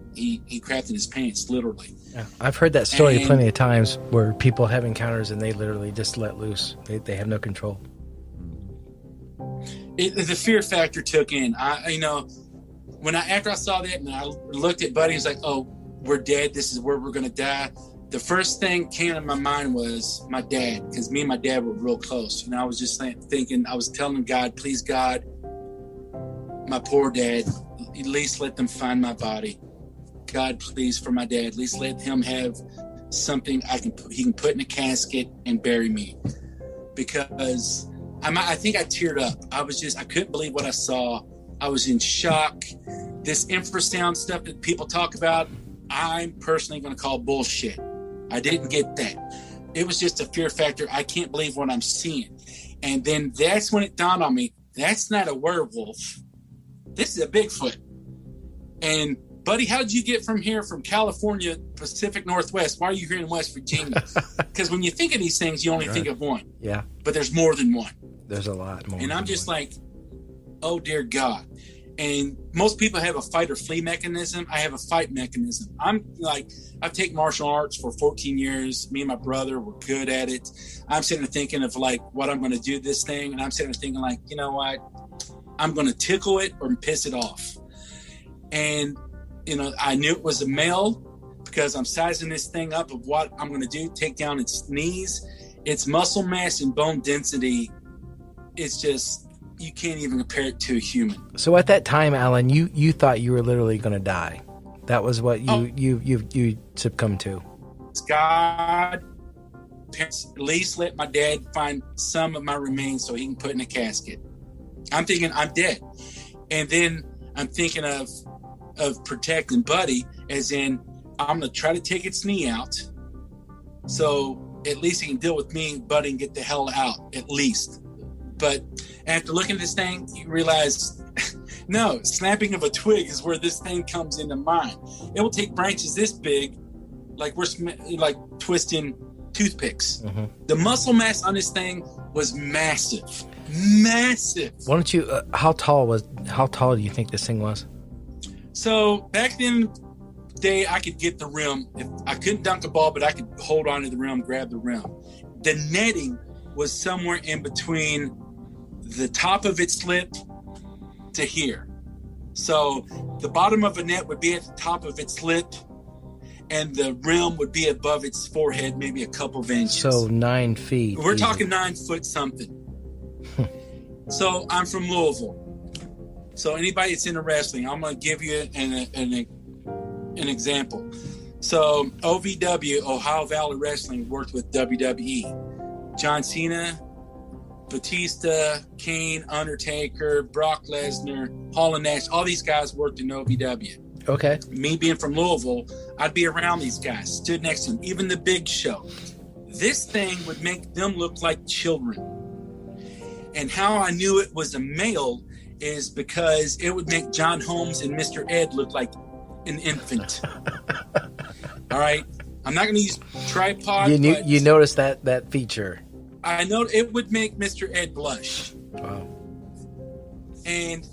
crapped in his pants, literally.
Yeah. I've heard that story plenty of times where people have encounters and they literally just let loose. They have no control.
The fear factor took in. After I saw that and I looked at Buddy, I was like, oh, we're dead. This is where we're going to die. The first thing came in my mind was my dad, because me and my dad were real close. And I was just thinking, I was telling God, please, God, my poor dad, at least let them find my body. God, please, for my dad, at least let him have something he can put in a casket and bury me. Because I think I teared up. I couldn't believe what I saw. I was in shock. This infrasound stuff that people talk about, I'm personally going to call bullshit. I didn't get that. It was just a fear factor. I can't believe what I'm seeing. And then that's when it dawned on me, that's not a werewolf. This is a Bigfoot. And Buddy, how did you get from California, Pacific Northwest? Why are you here in West Virginia? Because when you think of these things, you only think of one. Yeah. But there's more than one.
There's a lot more.
And I'm just like, oh, dear God. And most people have a fight or flee mechanism. I have a fight mechanism. I've taken martial arts for 14 years. Me and my brother were good at it. I'm sitting there thinking of like what I'm going to do this thing. And I'm sitting there thinking like, you know what? I'm going to tickle it or piss it off. And, I knew it was a male because I'm sizing this thing up of what I'm going to do. Take down its knees, its muscle mass and bone density. It's just, you can't even compare it to a human.
So at that time, Alan, you thought you were literally going to die. That was what you succumbed to.
God, parents, at least let my dad find some of my remains so he can put in a casket. I'm thinking I'm dead. And then I'm thinking of protecting Buddy, as in I'm going to try to take its knee out so at least he can deal with me and Buddy and get the hell out, at least. But after looking at this thing, you realize, no, snapping of a twig is where this thing comes into mind. It will take branches this big, like we're like twisting toothpicks. Mm-hmm. The muscle mass on this thing was massive. Massive.
Why don't you, how tall do you think this thing was?
So back then the day, I could get the rim. If I couldn't dunk a ball, but I could hold on to the rim, grab the rim. The netting was somewhere in between the top of its lip to here. So the bottom of a net would be at the top of its lip, and the rim would be above its forehead, maybe a couple of inches.
So 9 feet.
We're talking 9 foot something. So I'm from Louisville. So anybody that's into wrestling, I'm going to give you an example. So OVW, Ohio Valley Wrestling, worked with WWE. John Cena, Batista, Kane, Undertaker, Brock Lesnar, Hall and Nash, all these guys worked in OVW.
Okay.
Me being from Louisville, I'd be around these guys, stood next to them, even the Big Show. This thing would make them look like children. And how I knew it was a male is because it would make John Holmes and Mr. Ed look like an infant. All right? I'm not going to use tripod.
You noticed that feature.
I know it would make Mr. Ed blush.
Wow.
And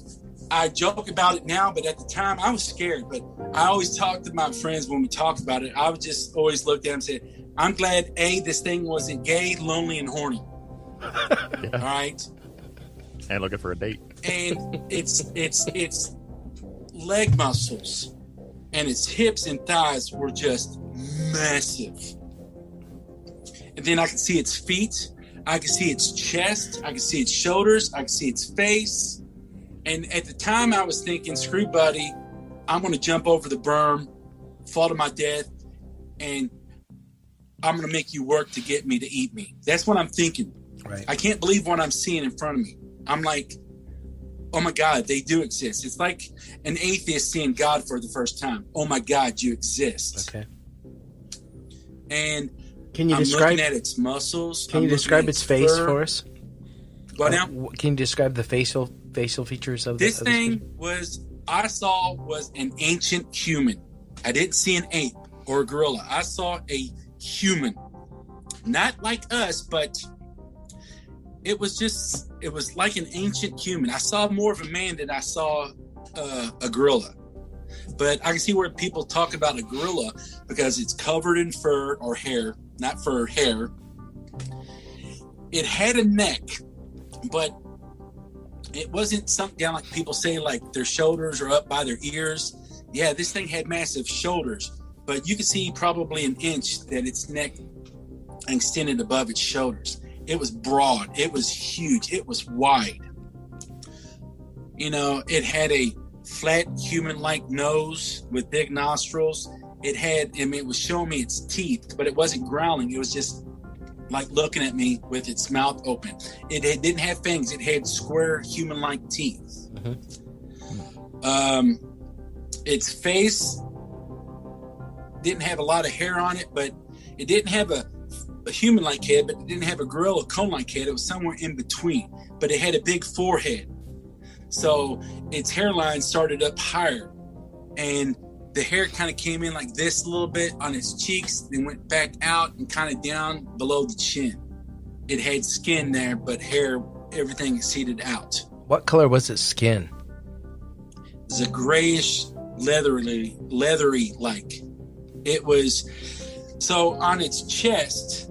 I joke about it now, but at the time I was scared. But I always talk to my friends when we talk about it. I would just always look at them and say, I'm glad, A, this thing wasn't gay, lonely, and horny.
Yeah.
All right?
And looking for a date.
And its leg muscles and its hips and thighs were just massive. And then I could see its feet. I could see its chest. I could see its shoulders. I could see its face. And at the time, I was thinking, screw buddy, I'm going to jump over the berm, fall to my death, and I'm going to make you work to get me to eat me. That's what I'm thinking.
Right.
I can't believe what I'm seeing in front of me. I'm like, oh my God, they do exist. It's like an atheist seeing God for the first time. Oh my God, you exist.
Okay.
And
Can you
I'm
describe
looking at its muscles.
Can you describe its face for us?
What now?
Can you describe the facial features of
This
of
thing
creature?
I saw was an ancient human. I didn't see an ape or a gorilla. I saw a human. Not like us, but it was like an ancient human. I saw more of a man than I saw a gorilla. But I can see where people talk about a gorilla because it's covered in fur or hair, not fur, hair. It had a neck, but it wasn't sunk down like people say, like their shoulders are up by their ears. Yeah, this thing had massive shoulders, but you could see probably an inch that its neck extended above its shoulders. It was broad. It was huge. It was wide. You know, it had a flat human-like nose with big nostrils. It was showing me its teeth, but it wasn't growling. It was just like looking at me with its mouth open. It didn't have fangs. It had square human-like teeth.
Mm-hmm.
Its face didn't have a lot of hair on it, but it didn't have a human-like head, but it didn't have a gorilla cone-like head. It was somewhere in between, but it had a big forehead. So its hairline started up higher, and the hair kind of came in like this a little bit on its cheeks, then went back out and kind of down below the chin. It had skin there, but hair, everything exceeded out.
What color was its skin?
It was a grayish, leathery like. It was, so on its chest,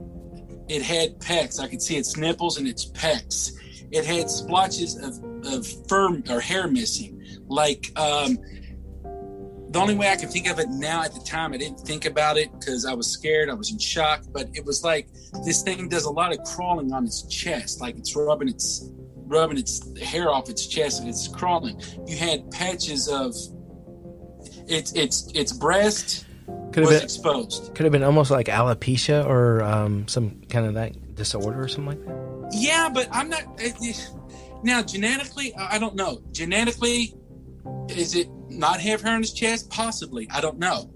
it had pecs. I could see its nipples and its pecs. It had splotches of fur or hair missing. Like, the only way I can think of it now, at the time, I didn't think about it because I was scared. I was in shock. But it was like this thing does a lot of crawling on its chest, like it's rubbing its hair off its chest and it's crawling. You had patches of its breast was exposed.
Could have been almost like alopecia or some kind of that disorder or something like that.
Yeah, but I'm not. Now, genetically, I don't know. Genetically, is it not have hair on its chest? Possibly. I don't know.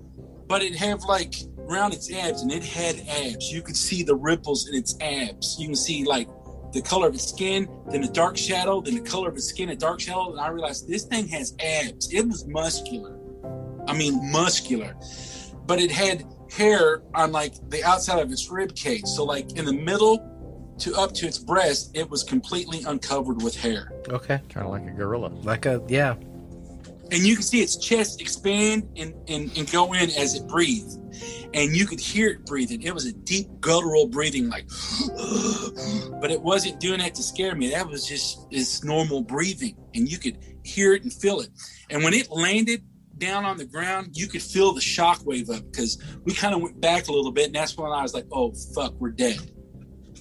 But it have like around its abs, and it had abs. You could see the ripples in its abs. You can see like the color of its skin, then the dark shadow, then the color of its skin, a dark shadow. And I realized this thing has abs. It was muscular. I mean, muscular. But it had hair on like the outside of its rib cage. So like in the middle to up to its breast, it was completely uncovered with hair.
Okay.
Kind of like a gorilla.
Yeah.
And you can see its chest expand and go in as it breathed. And you could hear it breathing. It was a deep guttural breathing, like, but it wasn't doing that to scare me. That was just its normal breathing. And you could hear it and feel it. And when it landed down on the ground, you could feel the shockwave of it because we kind of went back a little bit. And that's when I was like, oh, fuck, we're dead.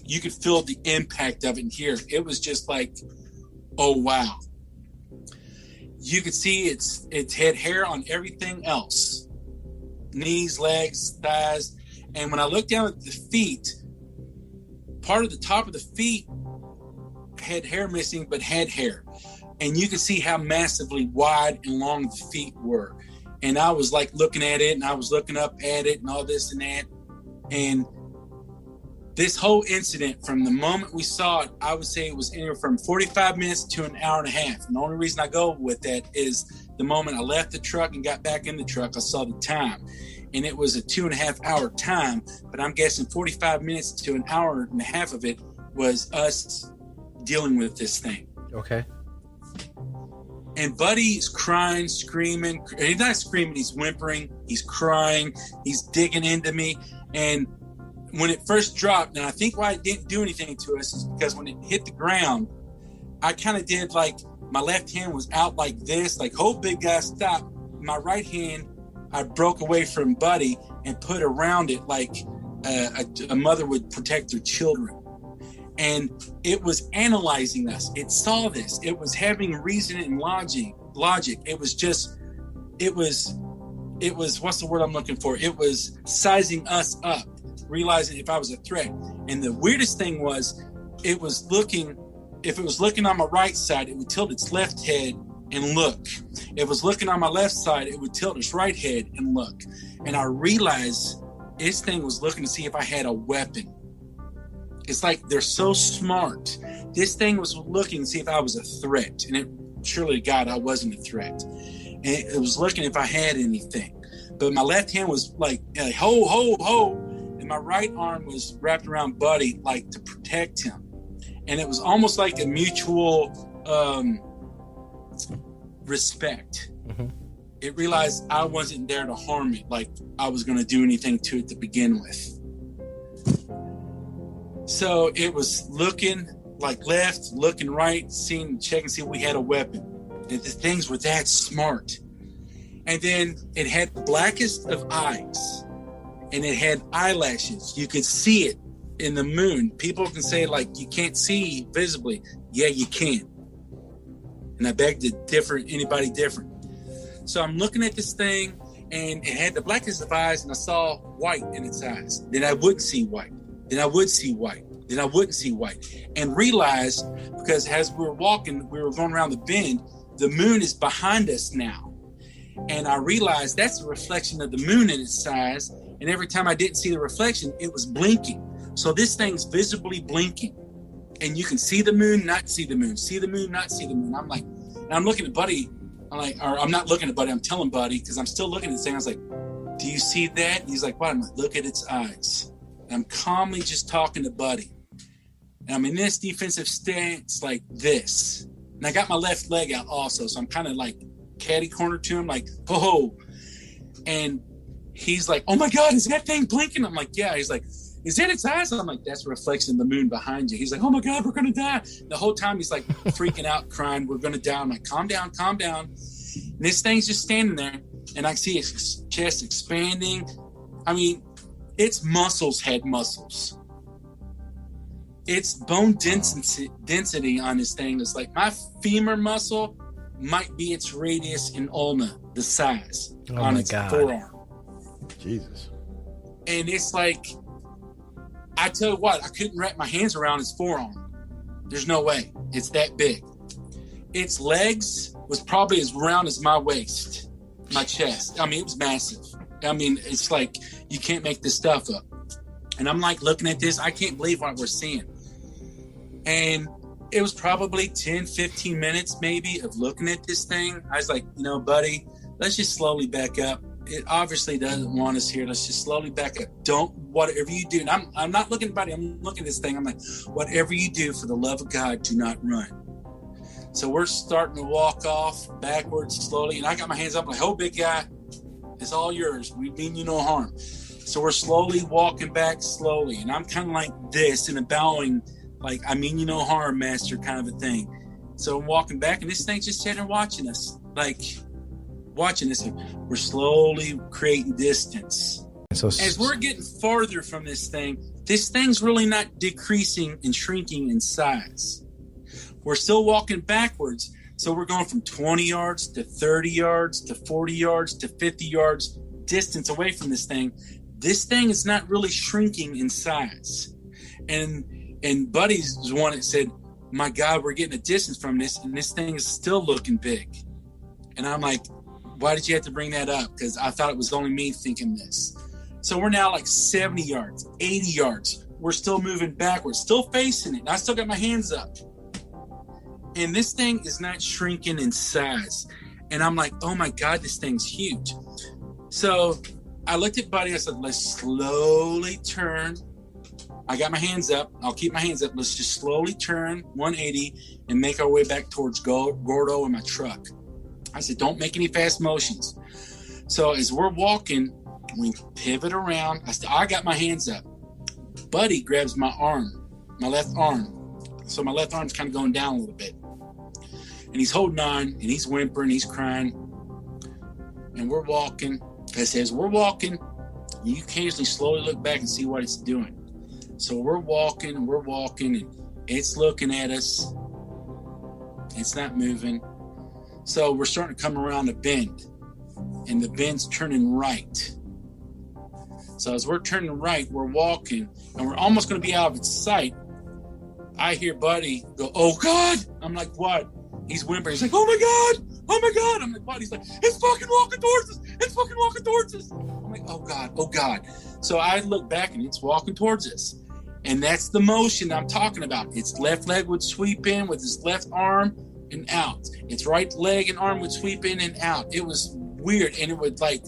You could feel the impact of it and hear it. It was just like, oh, wow. You could see it had hair on everything else. Knees, legs, thighs. And when I looked down at the feet, part of the top of the feet had hair missing, but had hair. And you could see how massively wide and long the feet were. And I was like looking at it, and I was looking up at it and all this and that. And this whole incident, from the moment we saw it, I would say it was anywhere from 45 minutes to an hour and a half. And the only reason I go with that is the moment I left the truck and got back in the truck, I saw the time. And it was a 2.5 hour time, but I'm guessing 45 minutes to an hour and a half of it was us dealing with this thing.
Okay.
And Buddy's crying, screaming. He's not screaming, he's whimpering, he's crying, he's digging into me. And when it first dropped, and I think why it didn't do anything to us is because when it hit the ground, I kind of did like, my left hand was out like this, like, "Oh, big guy, stop." My right hand, I broke away from Buddy and put around it like a mother would protect their children. And it was analyzing us. It saw this. It was having reason and logic. It was, what's the word I'm looking for? It was sizing us up, realizing if I was a threat. And the weirdest thing was, if it was looking on my right side, it would tilt its left head and look. If it was looking on my left side, it would tilt its right head and look. And I realized this thing was looking to see if I had a weapon. It's like they're so smart. This thing was looking to see if I was a threat. And surely to God, I wasn't a threat. And it was looking if I had anything. But my left hand was like, ho, ho, ho. And my right arm was wrapped around Buddy, like to protect him. And it was almost like a mutual respect. Mm-hmm. It realized I wasn't there to harm it, like I was going to do anything to it to begin with. So it was looking like left, looking right, checking, see if we had a weapon. And the things were that smart. And then it had the blackest of eyes, and it had eyelashes. You could see it in the moon. People can say like you can't see visibly. Yeah, you can. And I beg to differ, anybody different. So I'm looking at this thing, and it had the blackest of eyes, and I saw white in its eyes. Then I wouldn't see white. Then I would see white. Then I wouldn't see white. And realized, because as we were walking, we were going around the bend, the moon is behind us now. And I realized that's a reflection of the moon in its size. And every time I didn't see the reflection, it was blinking. So this thing's visibly blinking. And you can see the moon, not see the moon, see the moon, not see the moon. I'm like, and I'm looking at Buddy, I'm not looking at Buddy, I'm telling Buddy, because I'm still looking at this thing. I was like, "Do you see that?" And he's like, "What?" I'm like, "Look at its eyes." And I'm calmly just talking to Buddy. And I'm in this defensive stance like this. And I got my left leg out also. So I'm kind of like catty corner to him, like, "Oh." And he's like, "Oh my God, is that thing blinking?" I'm like, "Yeah." He's like, "Is that its eyes?" I'm like, "That's a reflection of the moon behind you." He's like, "Oh my God, we're going to die." The whole time he's like freaking out, crying, "We're going to die." I'm like, calm down. And this thing's just standing there, and I see its chest expanding. I mean, its muscles had muscles. Its bone density on this thing is like my femur muscle might be its radius in ulna, the size on its forearm.
Jesus.
And it's like, I tell you what, I couldn't wrap my hands around its forearm. There's no way. It's that big. Its legs was probably as round as my waist, my chest. I mean, it was massive. I mean, it's like, you can't make this stuff up. And I'm like looking at this, I can't believe what we're seeing. And it was probably 10, 15 minutes maybe of looking at this thing. I was like, Buddy, let's just slowly back up. It obviously doesn't want us here. Let's just slowly back up. Whatever you do. And I'm not looking at Buddy. I'm looking at this thing. I'm like, whatever you do, for the love of God, do not run. So we're starting to walk off backwards slowly. And I got my hands up like, "Oh, big guy, it's all yours. We mean you no harm." So we're slowly walking back slowly. And I'm kind of like this and a bowing, like, "I mean you no harm, master," kind of a thing. So I'm walking back, and this thing's just sitting there watching us. Like, watching this, we're slowly creating distance. So as we're getting farther from this thing's really not decreasing and shrinking in size. We're still walking backwards. So we're going from 20 yards to 30 yards to 40 yards to 50 yards distance away from this thing. This thing is not really shrinking in size. And Buddy's the one that said, "My God, we're getting a distance from this, and this thing is still looking big." And I'm like, "Why did you have to bring that up?" Because I thought it was only me thinking this. So we're now like 70 yards, 80 yards. We're still moving backwards, still facing it. And I still got my hands up. And this thing is not shrinking in size. And I'm like, "Oh my God, this thing's huge." So I looked at Buddy. I said, "Let's slowly turn." I got my hands up. I'll keep my hands up. Let's just slowly turn 180 and make our way back towards Gordo and my truck. I said, don't make any fast motions. So as we're walking, we pivot around. I got my hands up. Buddy grabs my arm, my left arm. So my left arm's kind of going down a little bit. And he's holding on, and he's whimpering, he's crying. And we're walking. As we're walking, you occasionally slowly look back and see what it's doing. So we're walking, and it's looking at us. It's not moving. So we're starting to come around a bend, and the bend's turning right. So as we're turning right, we're walking, and we're almost going to be out of its sight. I hear Buddy go, "Oh God!" I'm like, "What?" He's whimpering. He's like, "Oh my God! Oh my God!" I'm like, "What?" He's like, "It's fucking walking towards us! It's fucking walking towards us!" I'm like, "Oh God! Oh God!" So I look back, and it's walking towards us. And that's the motion I'm talking about. Its left leg would sweep in with its left arm and out. Its right leg and arm would sweep in and out. It was weird, and it would like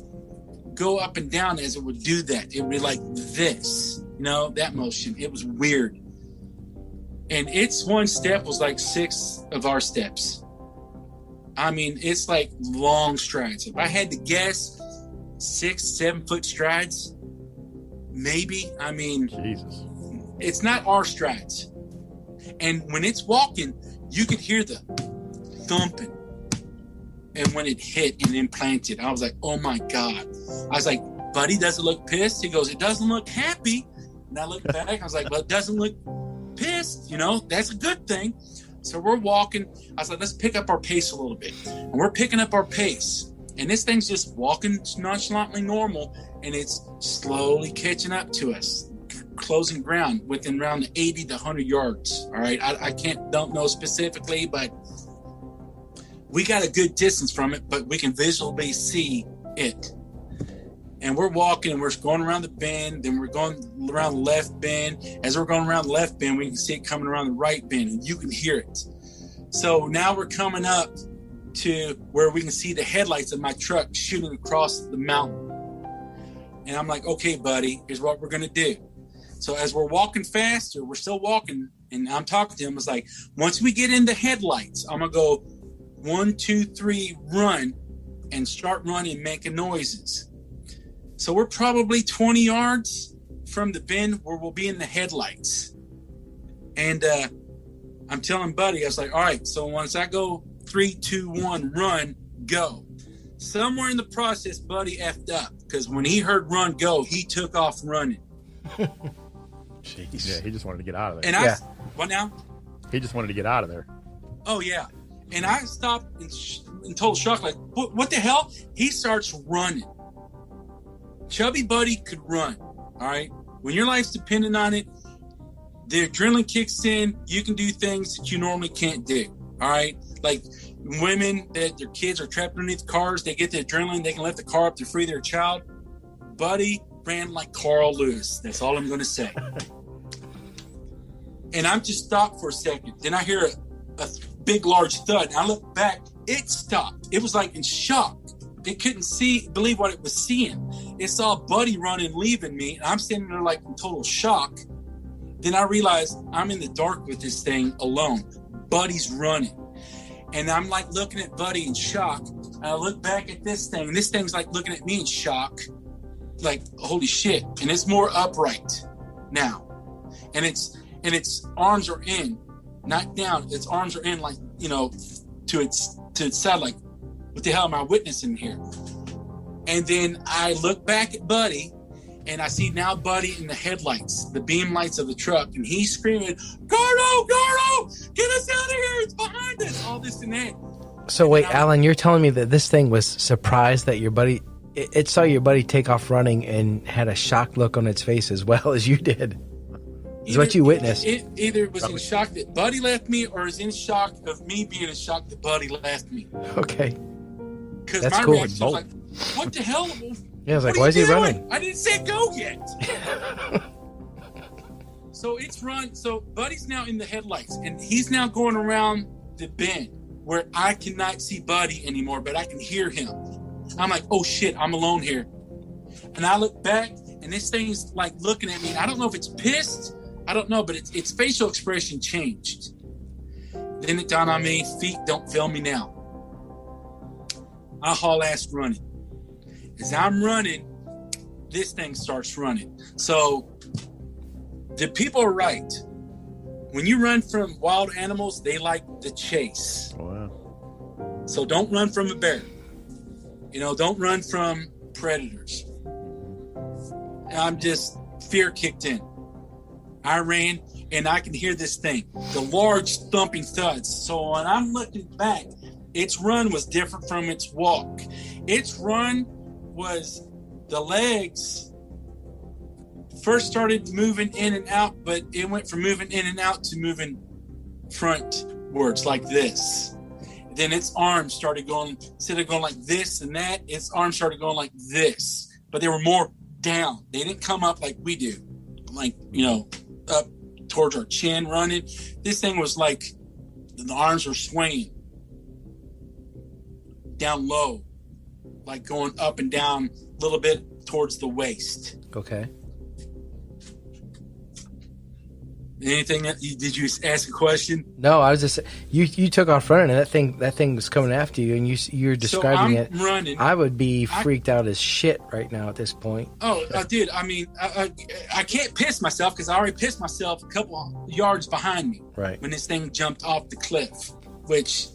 go up and down as it would do that. It would be like this, that motion. It was weird. And its one step was like 6 of our steps. I mean, it's like long strides. If I had to guess, 6-7 foot strides, maybe. I mean,
Jesus.
It's not our strides. And when it's walking, you could hear the thumping. And when it hit and implanted, I was like, oh my God. I was like, Buddy, does it look pissed? He goes, it doesn't look happy. And I looked back, I was like, well, it doesn't look pissed, that's a good thing. So we're walking. I was like, let's pick up our pace a little bit. And we're picking up our pace. And this thing's just walking nonchalantly normal, and it's slowly catching up to us, closing ground within around 80 to 100 yards. All right. I don't know specifically, but we got a good distance from it, but we can visually see it. And we're walking, and we're going around the bend, then we're going around the left bend. As we're going around the left bend, we can see it coming around the right bend, and you can hear it. So now we're coming up to where we can see the headlights of my truck shooting across the mountain. And I'm like, okay, Buddy, here's what we're going to do. So as we're walking faster, we're still walking, and I'm talking to him. It's like, once we get in the headlights, I'm going to go 1, 2, 3, run, and start running, making noises. So we're probably 20 yards from the bend where we'll be in the headlights. And I'm telling Buddy, I was like, all right, so once I go 3, 2, 1, run, go. Somewhere in the process, Buddy effed up, because when he heard run, go, he took off running.
Jeez. Yeah, he just wanted to get out of there.
And what now?
He just wanted to get out of there.
Oh, yeah. And I stopped in total shock, like, what the hell? He starts running. Chubby Buddy could run, all right? When your life's dependent on it, the adrenaline kicks in. You can do things that you normally can't do, all right? Like women that their kids are trapped underneath cars, they get the adrenaline, they can lift the car up to free their child. Buddy ran like Carl Lewis. That's all I'm going to say. And I'm just stopped for a second. Then I hear a big, large thud. And I look back. It stopped. It was like in shock. It couldn't believe what it was seeing. It saw Buddy running, leaving me. And I'm standing there like in total shock. Then I realized I'm in the dark with this thing alone. Buddy's running. And I'm like looking at Buddy in shock. And I look back at this thing. And this thing's like looking at me in shock. Like, holy shit. And it's more upright now. And its arms are in, not down. Its arms are in, like, to its side, like, what the hell am I witnessing here? And then I look back at Buddy, and I see now Buddy in the headlights, the beam lights of the truck, and he's screaming, Gardo, get us out of here, it's behind us, all this and that.
So wait, Alan, you're telling me that this thing was surprised that your buddy, it saw your buddy take off running and had a shocked look on its face as well as you did. Is what you witnessed.
Either it was in shock that Buddy left me, or is in shock of me being in shock that Buddy left me.
Okay.
Because
That's
my
cool.
reaction was like, what the hell?
Yeah, I was like, why is he running?
I didn't say go yet. So it's run. So Buddy's now in the headlights, and he's now going around the bend where I cannot see Buddy anymore, but I can hear him. I'm like, oh shit, I'm alone here. And I look back, and this thing's like looking at me. I don't know if it's pissed. I don't know, but its facial expression changed. Then it dawned on me, feet don't fail me now. I haul ass running. As I'm running, this thing starts running. So the people are right. When you run from wild animals, they like the chase.
Wow.
So don't run from a bear. Don't run from predators. I'm just, fear kicked in. I ran, and I can hear this thing, the large thumping thuds. So when I'm looking back, its run was different from its walk. Its run was the legs first started moving in and out, but it went from moving in and out to moving frontwards like this. Then its arms started going, instead of going like this and that, its arms started going like this. But they were more down. They didn't come up like we do, like, up towards our chin running. This thing was like the arms were swaying down low, like going up and down a little bit towards the waist.
Okay.
Anything did you ask a question?
No, I was just you took off running, and that thing was coming after you, and you're describing it.
Running.
I would be freaked out as shit right now at this point.
Oh, dude! I mean, I can't piss myself because I already pissed myself a couple yards behind me.
Right.
When this thing jumped off the cliff, which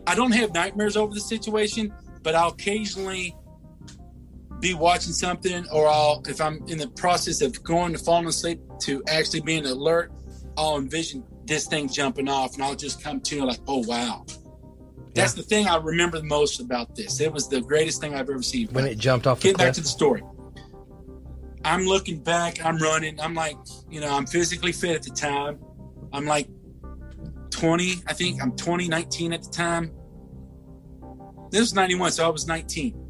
I don't have nightmares over the situation, but I'll occasionally be watching something, or if I'm in the process of going to falling asleep to actually being alert, I'll envision this thing jumping off, and I'll just come to like, oh wow. That's the thing I remember the most about this. It was the greatest thing I've ever seen.
When it jumped off the cliff?
Get back to the story. I'm looking back, I'm running, I'm like, I'm physically fit at the time. I'm like 20, I think I'm 19 at the time. This was 91, so I was 19.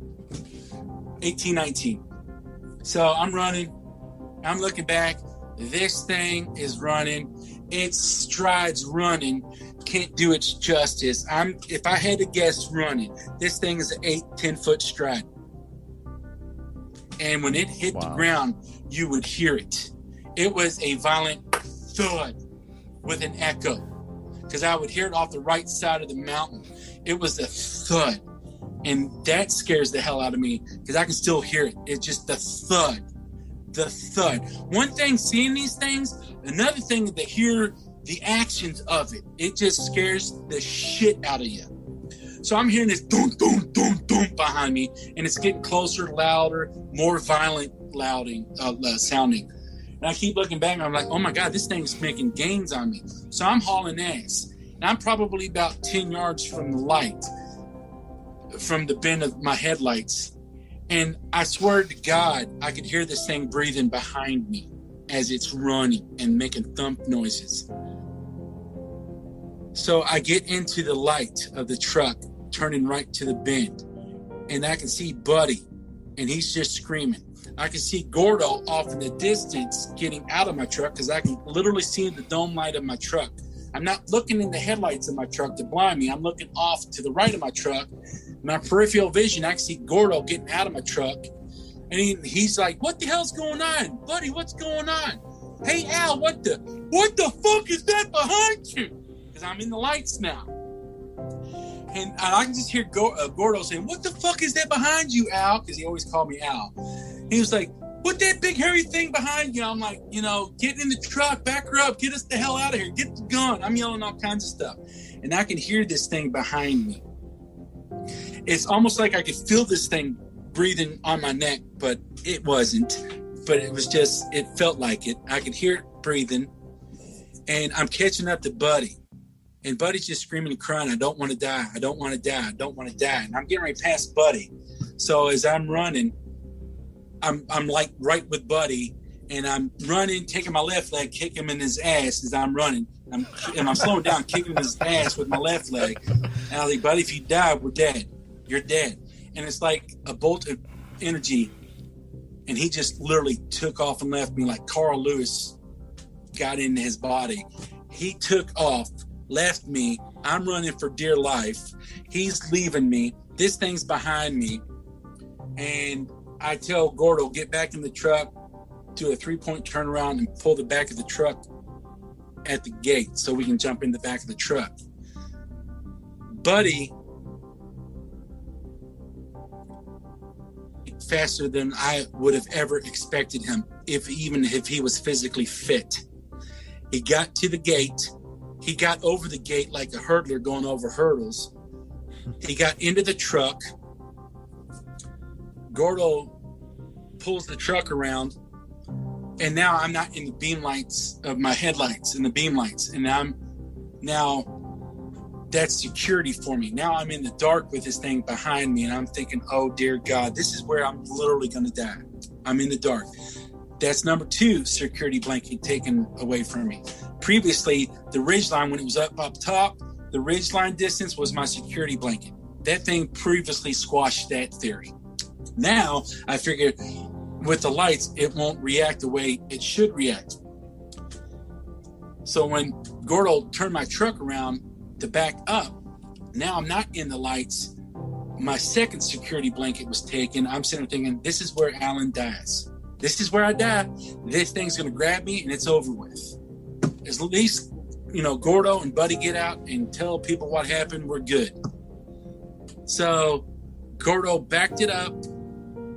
18, 19. So I'm running. I'm looking back. This thing is running. Its strides running. Can't do its justice. If I had to guess running, this thing is an 8-10 foot stride. And when it hit the ground, you would hear it. It was a violent thud with an echo, because I would hear it off the right side of the mountain. It was a thud. And that scares the hell out of me because I can still hear it. It's just the thud. One thing, seeing these things, another thing to hear the actions of it. It just scares the shit out of you. So I'm hearing this doom, doom, doom, doom behind me, and it's getting closer, louder, more violent sounding. And I keep looking back, and I'm like, oh my God, this thing's making gains on me. So I'm hauling ass. And I'm probably about 10 yards from the light, from the bend of my headlights, and I swear to God, I could hear this thing breathing behind me as it's running and making thump noises. So I get into the light of the truck, turning right to the bend, and I can see Buddy, and he's just screaming. I can see Gordo off in the distance getting out of my truck, because I can literally see the dome light of my truck. I'm not looking in the headlights of my truck to blind me. I'm looking off to the right of my truck. My peripheral vision, I can see Gordo getting out of my truck. And he's like, what the hell's going on? Buddy, what's going on? Hey, Al, what the fuck is that behind you? Because I'm in the lights now. And I can just hear Gordo saying, what the fuck is that behind you, Al? Because he always called me Al. He was like, what that big hairy thing behind you? I'm like, get in the truck, back her up, get us the hell out of here, get the gun. I'm yelling all kinds of stuff. And I can hear this thing behind me. It's almost like I could feel this thing breathing on my neck, but it wasn't. But it was just, it felt like it. I could hear it breathing. And I'm catching up to Buddy. And Buddy's just screaming and crying, I don't want to die, I don't want to die, I don't want to die. And I'm getting right past Buddy. So as I'm running, I'm like right with Buddy, and I'm running, taking my left leg, kick him in his ass as I'm running. I'm slowing down, kicking him in his ass with my left leg. And I was like, Buddy, if you die, we're dead. You're dead. And it's like a bolt of energy. And he just literally took off and left me like Carl Lewis got into his body. He took off, left me. I'm running for dear life. He's leaving me. This thing's behind me. And I tell Gordo, get back in the truck, do a 3-point turnaround, and pull the back of the truck at the gate so we can jump in the back of the truck. Buddy faster than I would have ever expected him, even if he was physically fit. He got to the gate. He got over the gate like a hurdler going over hurdles. He got into the truck. Gordo pulls the truck around, and now I'm not in the beam lights of my headlights and the beam lights, and now that's security for me. Now I'm in the dark with this thing behind me, and I'm thinking, oh dear God, this is where I'm literally going to die. I'm in the dark. That's number 2 security blanket taken away from me. Previously, the ridgeline, when it was up top, the ridgeline distance was my security blanket. That thing previously squashed that theory. Now I figured with the lights, it won't react the way it should react. So when Gordo turned my truck around to back up, now I'm not in the lights. My second security blanket was taken. I'm sitting there thinking, this is where Alan dies. This is where I die. This thing's going to grab me and it's over with. At least, Gordo and Buddy get out and tell people what happened. We're good. So Gordo backed it up,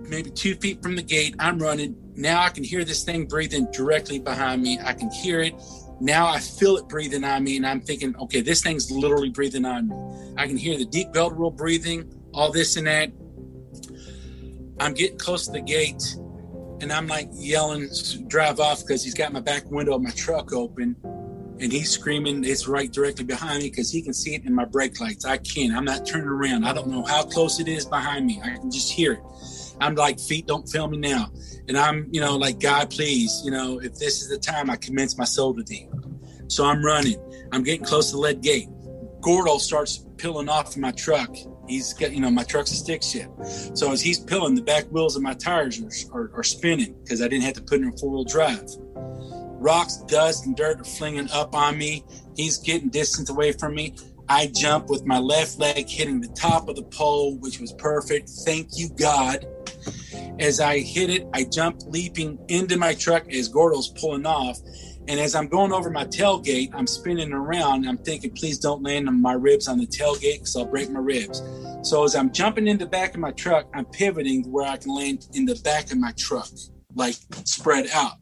maybe 2 feet from the gate. I'm running. Now I can hear this thing breathing directly behind me. I can hear it. Now I feel it breathing on me, and I'm thinking, okay, this thing's literally breathing on me. I can hear the deep belt roll breathing, all this and that. I'm getting close to the gate, and I'm like yelling, drive off, because he's got my back window of my truck open, and he's screaming. It's right directly behind me because he can see it in my brake lights. I can't. I'm not turning around. I don't know how close it is behind me. I can just hear it. I'm like, feet don't fail me now. And I'm, like, God, please, if this is the time I commence my soul to thee. So I'm running. I'm getting close to the lead gate. Gordo starts peeling off in my truck. He's got, my truck's a stick shift. So as he's peeling, the back wheels of my tires are spinning because I didn't have to put it in 4-wheel drive. Rocks, dust, and dirt are flinging up on me. He's getting distance away from me. I jump with my left leg hitting the top of the pole, which was perfect. Thank you, God. As I hit it, I jump leaping into my truck as Gordo's pulling off. And as I'm going over my tailgate, I'm spinning around. I'm thinking, please don't land on my ribs on the tailgate because I'll break my ribs. So as I'm jumping in the back of my truck, I'm pivoting to where I can land in the back of my truck, like spread out.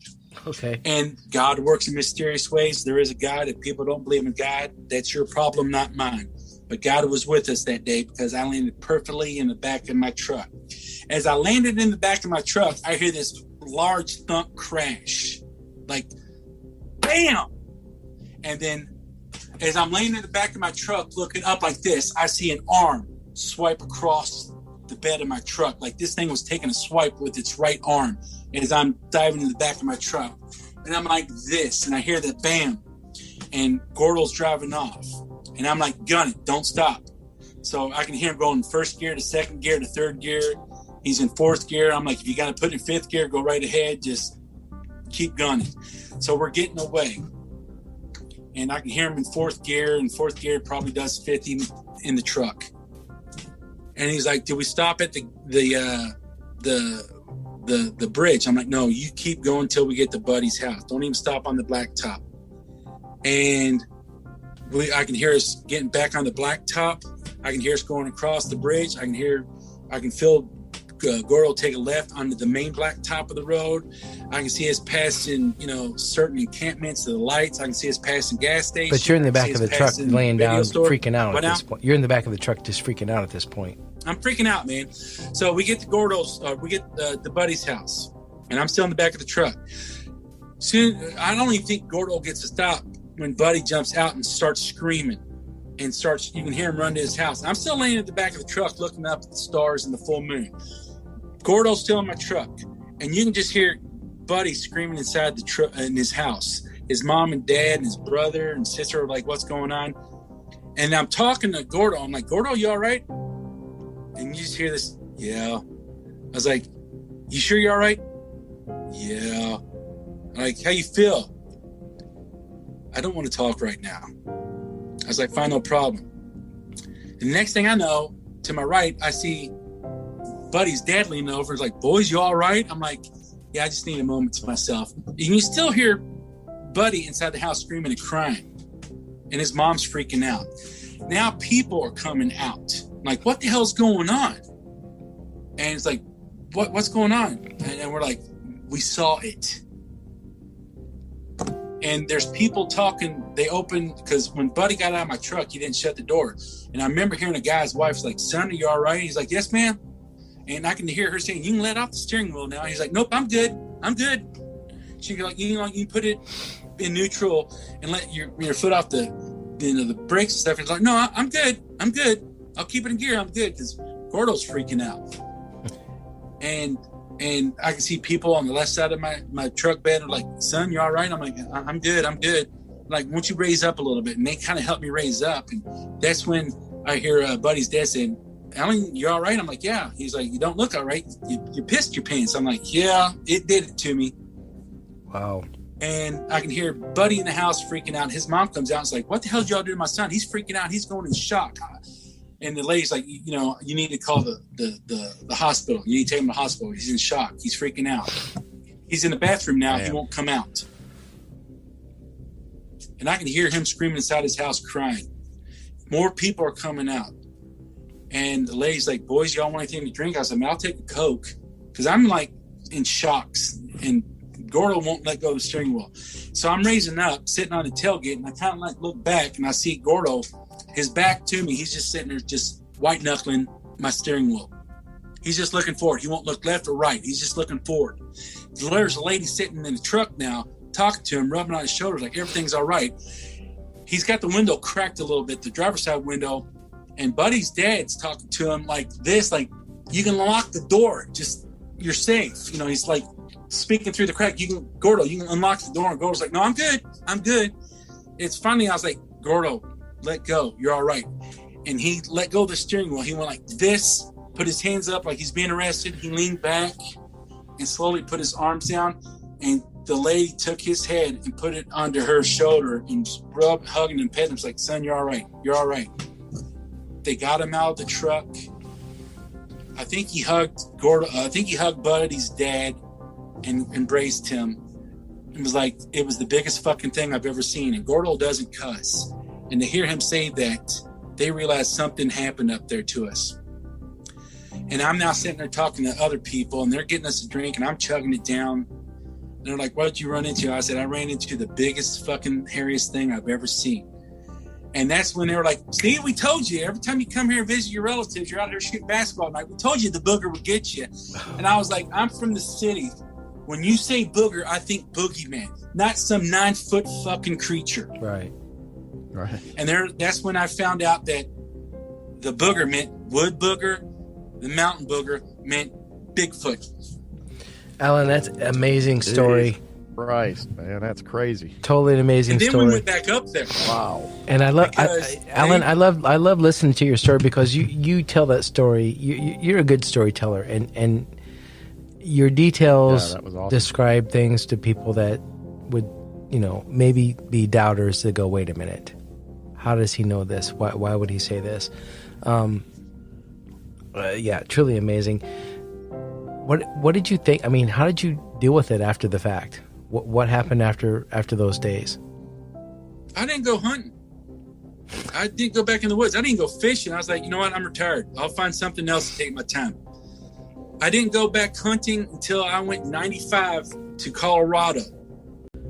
Okay.
And God works in mysterious ways. There is a God. If people don't believe in God, that's your problem, not mine. But God was with us that day because I landed perfectly in the back of my truck. As I landed in the back of my truck, I hear this large thump crash, like bam. And then as I'm laying in the back of my truck looking up like this, I see an arm swipe across the bed of my truck. Like this thing was taking a swipe with its right arm as I'm diving in the back of my truck. And I'm like this, and I hear that bam. And Gordo's driving off. And I'm like, gun it, don't stop. So I can hear him going first gear to second gear to third gear. He's in fourth gear. I'm like, if you got to put in fifth gear, go right ahead. Just keep gunning. So we're getting away. And I can hear him in fourth gear, and fourth gear probably does 50 in the truck. And he's like, did we stop at the bridge? I'm like, no, you keep going till we get to Buddy's house. Don't even stop on the blacktop. And I can hear us getting back on the blacktop. I can hear us going across the bridge. I can feel Gordo take a left onto the main blacktop of the road. I can see us passing, certain encampments, the lights. I can see us passing gas stations.
But you're in the back of the truck laying down, freaking out at this point. You're in the back of the truck just freaking out at this point.
I'm freaking out, man. So we get to the Buddy's house, and I'm still in the back of the truck. Soon, I don't even think Gordo gets to stop when Buddy jumps out and starts screaming and you can hear him run to his house. I'm still laying at the back of the truck looking up at the stars and the full moon. Gordo's still in my truck, and you can just hear Buddy screaming inside the truck in his house. His mom and dad and his brother and sister are like, what's going on? And I'm talking to Gordo. I'm like, Gordo, you all right? And you just hear this, yeah. I was like, you sure you're all right? Yeah. I'm like, how you feel? I don't want to talk right now. I was like, fine, no problem. And the next thing I know, to my right, I see Buddy's dad leaning over. He's like, boys, you all right? I'm like, yeah, I just need a moment to myself. And you still hear Buddy inside the house screaming and crying. And his mom's freaking out. Now people are coming out. I'm like, what the hell's going on? And it's like, what's going on? And we're like, we saw it. And there's people talking. They opened, because when Buddy got out of my truck, he didn't shut the door. And I remember hearing a guy's wife's like, "Son, are you all right?" He's like, "Yes, ma'am." And I can hear her saying, "You can let off the steering wheel now." He's like, "Nope, I'm good. I'm good." She go like, you can put it in neutral and let your foot off the brakes and stuff. He's like, "No, I'm good. I'm good. I'll keep it in gear. I'm good." Because Gordo's freaking out. And I can see people on the left side of my truck bed are like, "Son, you all right?" I'm like, I'm good. I'm good. Like, won't you raise up a little bit? And they kind of helped me raise up. And that's when I hear Buddy's dad saying, "Alan, you all right?" I'm like, "Yeah." He's like, "You don't look all right. You pissed your pants." I'm like, "Yeah, it did it to me."
Wow.
And I can hear Buddy in the house freaking out. His mom comes out and is like, "What the hell did y'all do to my son? He's freaking out. He's going in shock." And the lady's like, "You need to call the hospital. You need to take him to the hospital. He's in shock. He's freaking out. He's in the bathroom now. Damn. He won't come out." And I can hear him screaming inside his house, crying. More people are coming out. And the lady's like, "Boys, y'all want anything to drink?" I was like, "Man, I'll take a Coke." Because I'm like in shocks. And Gordo won't let go of the steering wheel. So I'm raising up, sitting on the tailgate, and I kind of like look back, and I see Gordo, his back to me. He's just sitting there, just white knuckling my steering wheel. He's just looking forward. He won't look left or right. He's just looking forward. There's a lady sitting in the truck now, talking to him, rubbing on his shoulders like everything's all right. He's got the window cracked a little bit, the driver's side window, and Buddy's dad's talking to him like this, like, "You can lock the door. Just, you're safe." He's like speaking through the crack. "Gordo, you can unlock the door." And Gordo's like, "No, I'm good. I'm good." It's funny. I was like, "Gordo, let go. You're all right." And he let go of the steering wheel. He went like this, put his hands up like he's being arrested. He leaned back and slowly put his arms down. And the lady took his head and put it onto her shoulder and rubbed, hugging and petting him. It's like, "Son, you're all right. You're all right." They got him out of the truck. I think he hugged Gordo. I think he hugged Buddy's dad and embraced him. It was like, it was the biggest fucking thing I've ever seen. And Gordo doesn't cuss. And to hear him say that, they realized something happened up there to us. And I'm now sitting there talking to other people, and they're getting us a drink, and I'm chugging it down. And they're like, "What did you run into?" I said, "I ran into the biggest fucking hairiest thing I've ever seen." And that's when they were like, "See, we told you. Every time you come here and visit your relatives, you're out here shooting basketball night. We told you the booger would get you." And I was like, "I'm from the city. When you say booger, I think boogeyman, not some 9-foot fucking creature."
Right.
And that's when I found out that the booger meant wood booger, the mountain booger meant Bigfoot.
Alan, that's an amazing story.
Christ, man, that's crazy.
Totally an amazing story.
And then we went back up there.
Wow.
And I love, Alan, I love listening to your story, because you tell that story. You're a good storyteller, and your details awesome. Describe things to people that would, maybe be doubters that go, "Wait a minute, how does he know this? Why would he say this?" Yeah, truly amazing. What did you think? I mean, how did you deal with it after the fact? What happened after those days?
I didn't go hunting. I didn't go back in the woods. I didn't go fishing. I was like, "You know what? I'm retired. I'll find something else to take my time." I didn't go back hunting until I went 95 to Colorado.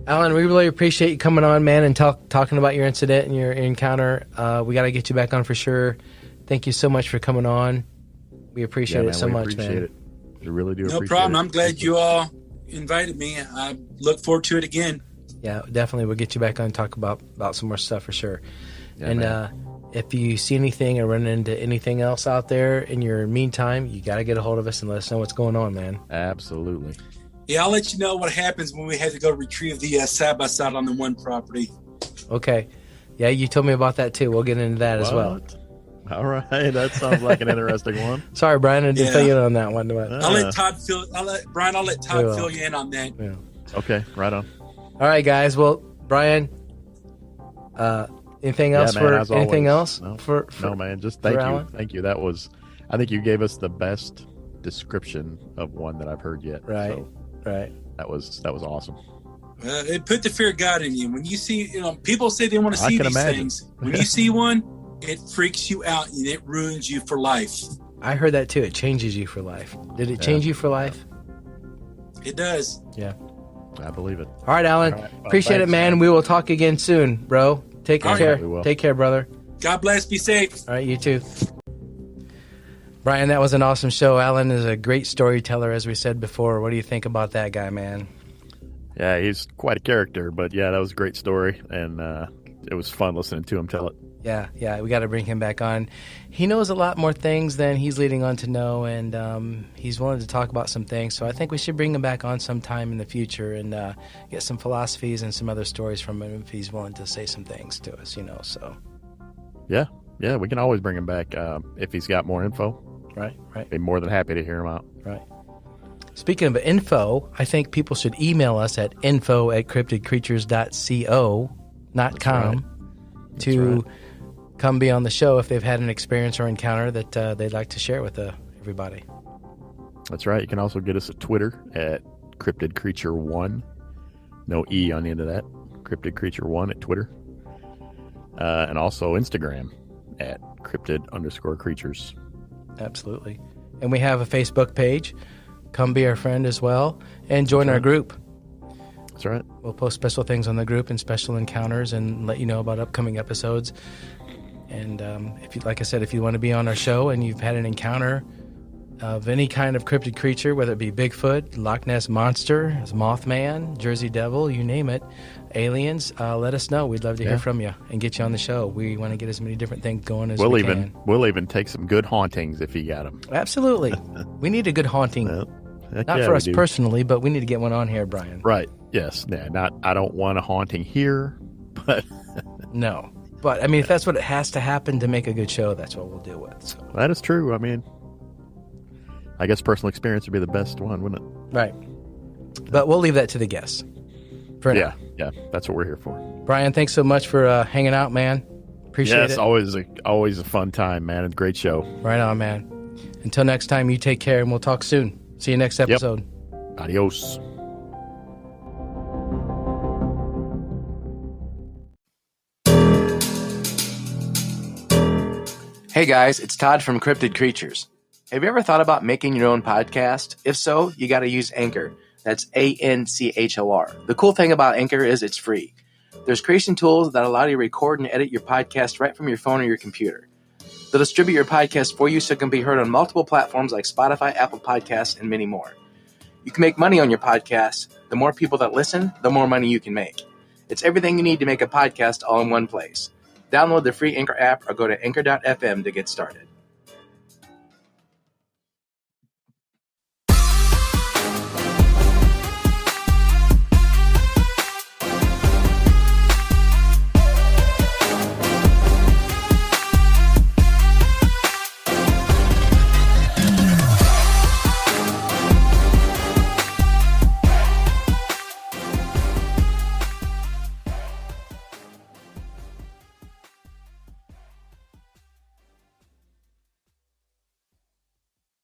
Alan, we really appreciate you coming on, man, and talking about your incident and your encounter. We got to get you back on for sure. Thank you so much for coming on. We appreciate it so much, man.
We really do.
No problem. I'm glad you all invited me. I look forward to it again.
Yeah, definitely. We'll get you back on and talk about some more stuff for sure. Yeah, and if you see anything or run into anything else out there in your meantime, you got to get a hold of us and let us know what's going on, man.
Absolutely.
Yeah, I'll let you know what happens when we had to go retrieve the side-by-side on the one property.
Okay. Yeah, you told me about that too. We'll get into that as well.
All right. That sounds like an interesting one.
Sorry, Brian. I didn't fill you in on that one.
I'll let Todd fill you in on that.
Yeah.
Okay. Right on.
All right, guys. Well, Brian, anything else anything else?
No,
for
no, man. Just thank you.
Alan?
Thank you. I think you gave us the best description of one that I've heard yet.
Right.
So
right.
That was awesome.
It put the fear of God in you. When you see, people say they want to see these things. When you see one, it freaks you out and it ruins you for life.
I heard that too. It changes you for life. Did it change you for life?
It does.
Yeah.
I believe it.
All right, Alan.
All right. Well,
appreciate
thanks,
it, man.
man.
We will talk again soon, bro. Take
All right.
care.
We will.
Take care, brother.
God bless. Be safe.
All right, you too. Brian, that was an awesome show. Alan is a great storyteller, as we said before. What do you think about that guy, man?
Yeah, he's quite a character, but yeah, that was a great story, and it was fun listening to him tell it.
Yeah, we got to bring him back on. He knows a lot more things than he's leading on to know, and he's willing to talk about some things. So I think we should bring him back on sometime in the future and get some philosophies and some other stories from him if he's willing to say some things to us, So
Yeah, we can always bring him back if he's got more info.
right.
Be more than happy to hear him out.
Right. Speaking of info, I think people should email us at info@cryptidcreatures.co, not com, to come be on the show if they've had an experience or encounter that they'd like to share with everybody.
That's right. You can also get us at Twitter at cryptidcreature1. No E on the end of that. cryptidcreature1 at Twitter. And also Instagram at cryptid_creatures.
Absolutely. And we have a Facebook page. Come be our friend as well and join our group.
That's right.
We'll post special things on the group and special encounters and let you know about upcoming episodes. And if you, like I said, if you want to be on our show and you've had an encounter of any kind of cryptid creature, whether it be Bigfoot, Loch Ness Monster, Mothman, Jersey Devil, you name it, aliens, let us know. We'd love to hear from you and get you on the show. We want to get as many different things going as we can.
We'll even take some good hauntings if you got them.
Absolutely. We need a good haunting. Not for us personally, but we need to get one on here, Brian.
Right. Yes. Yeah. I don't want a haunting here, but
no. But I mean, if that's what it has to happen to make a good show, that's what we'll deal with. So.
That is true. I mean, I guess personal experience would be the best one, wouldn't it?
Right. But we'll leave that to the guests. For now.
Yeah. That's what we're here for.
Brian, thanks so much for hanging out, man. Appreciate it.
Yes, always a fun time, man. It's a great show.
Right on, man. Until next time, you take care, and we'll talk soon. See you next episode.
Yep. Adios.
Hey guys, it's Todd from Cryptid Creatures. Have you ever thought about making your own podcast? If so, you got to use Anchor. That's Anchor. The cool thing about Anchor is it's free. There's creation tools that allow you to record and edit your podcast right from your phone or your computer. They'll distribute your podcast for you so it can be heard on multiple platforms like Spotify, Apple Podcasts, and many more. You can make money on your podcast. The more people that listen, the more money you can make. It's everything you need to make a podcast all in one place. Download the free Anchor app or go to anchor.fm to get started.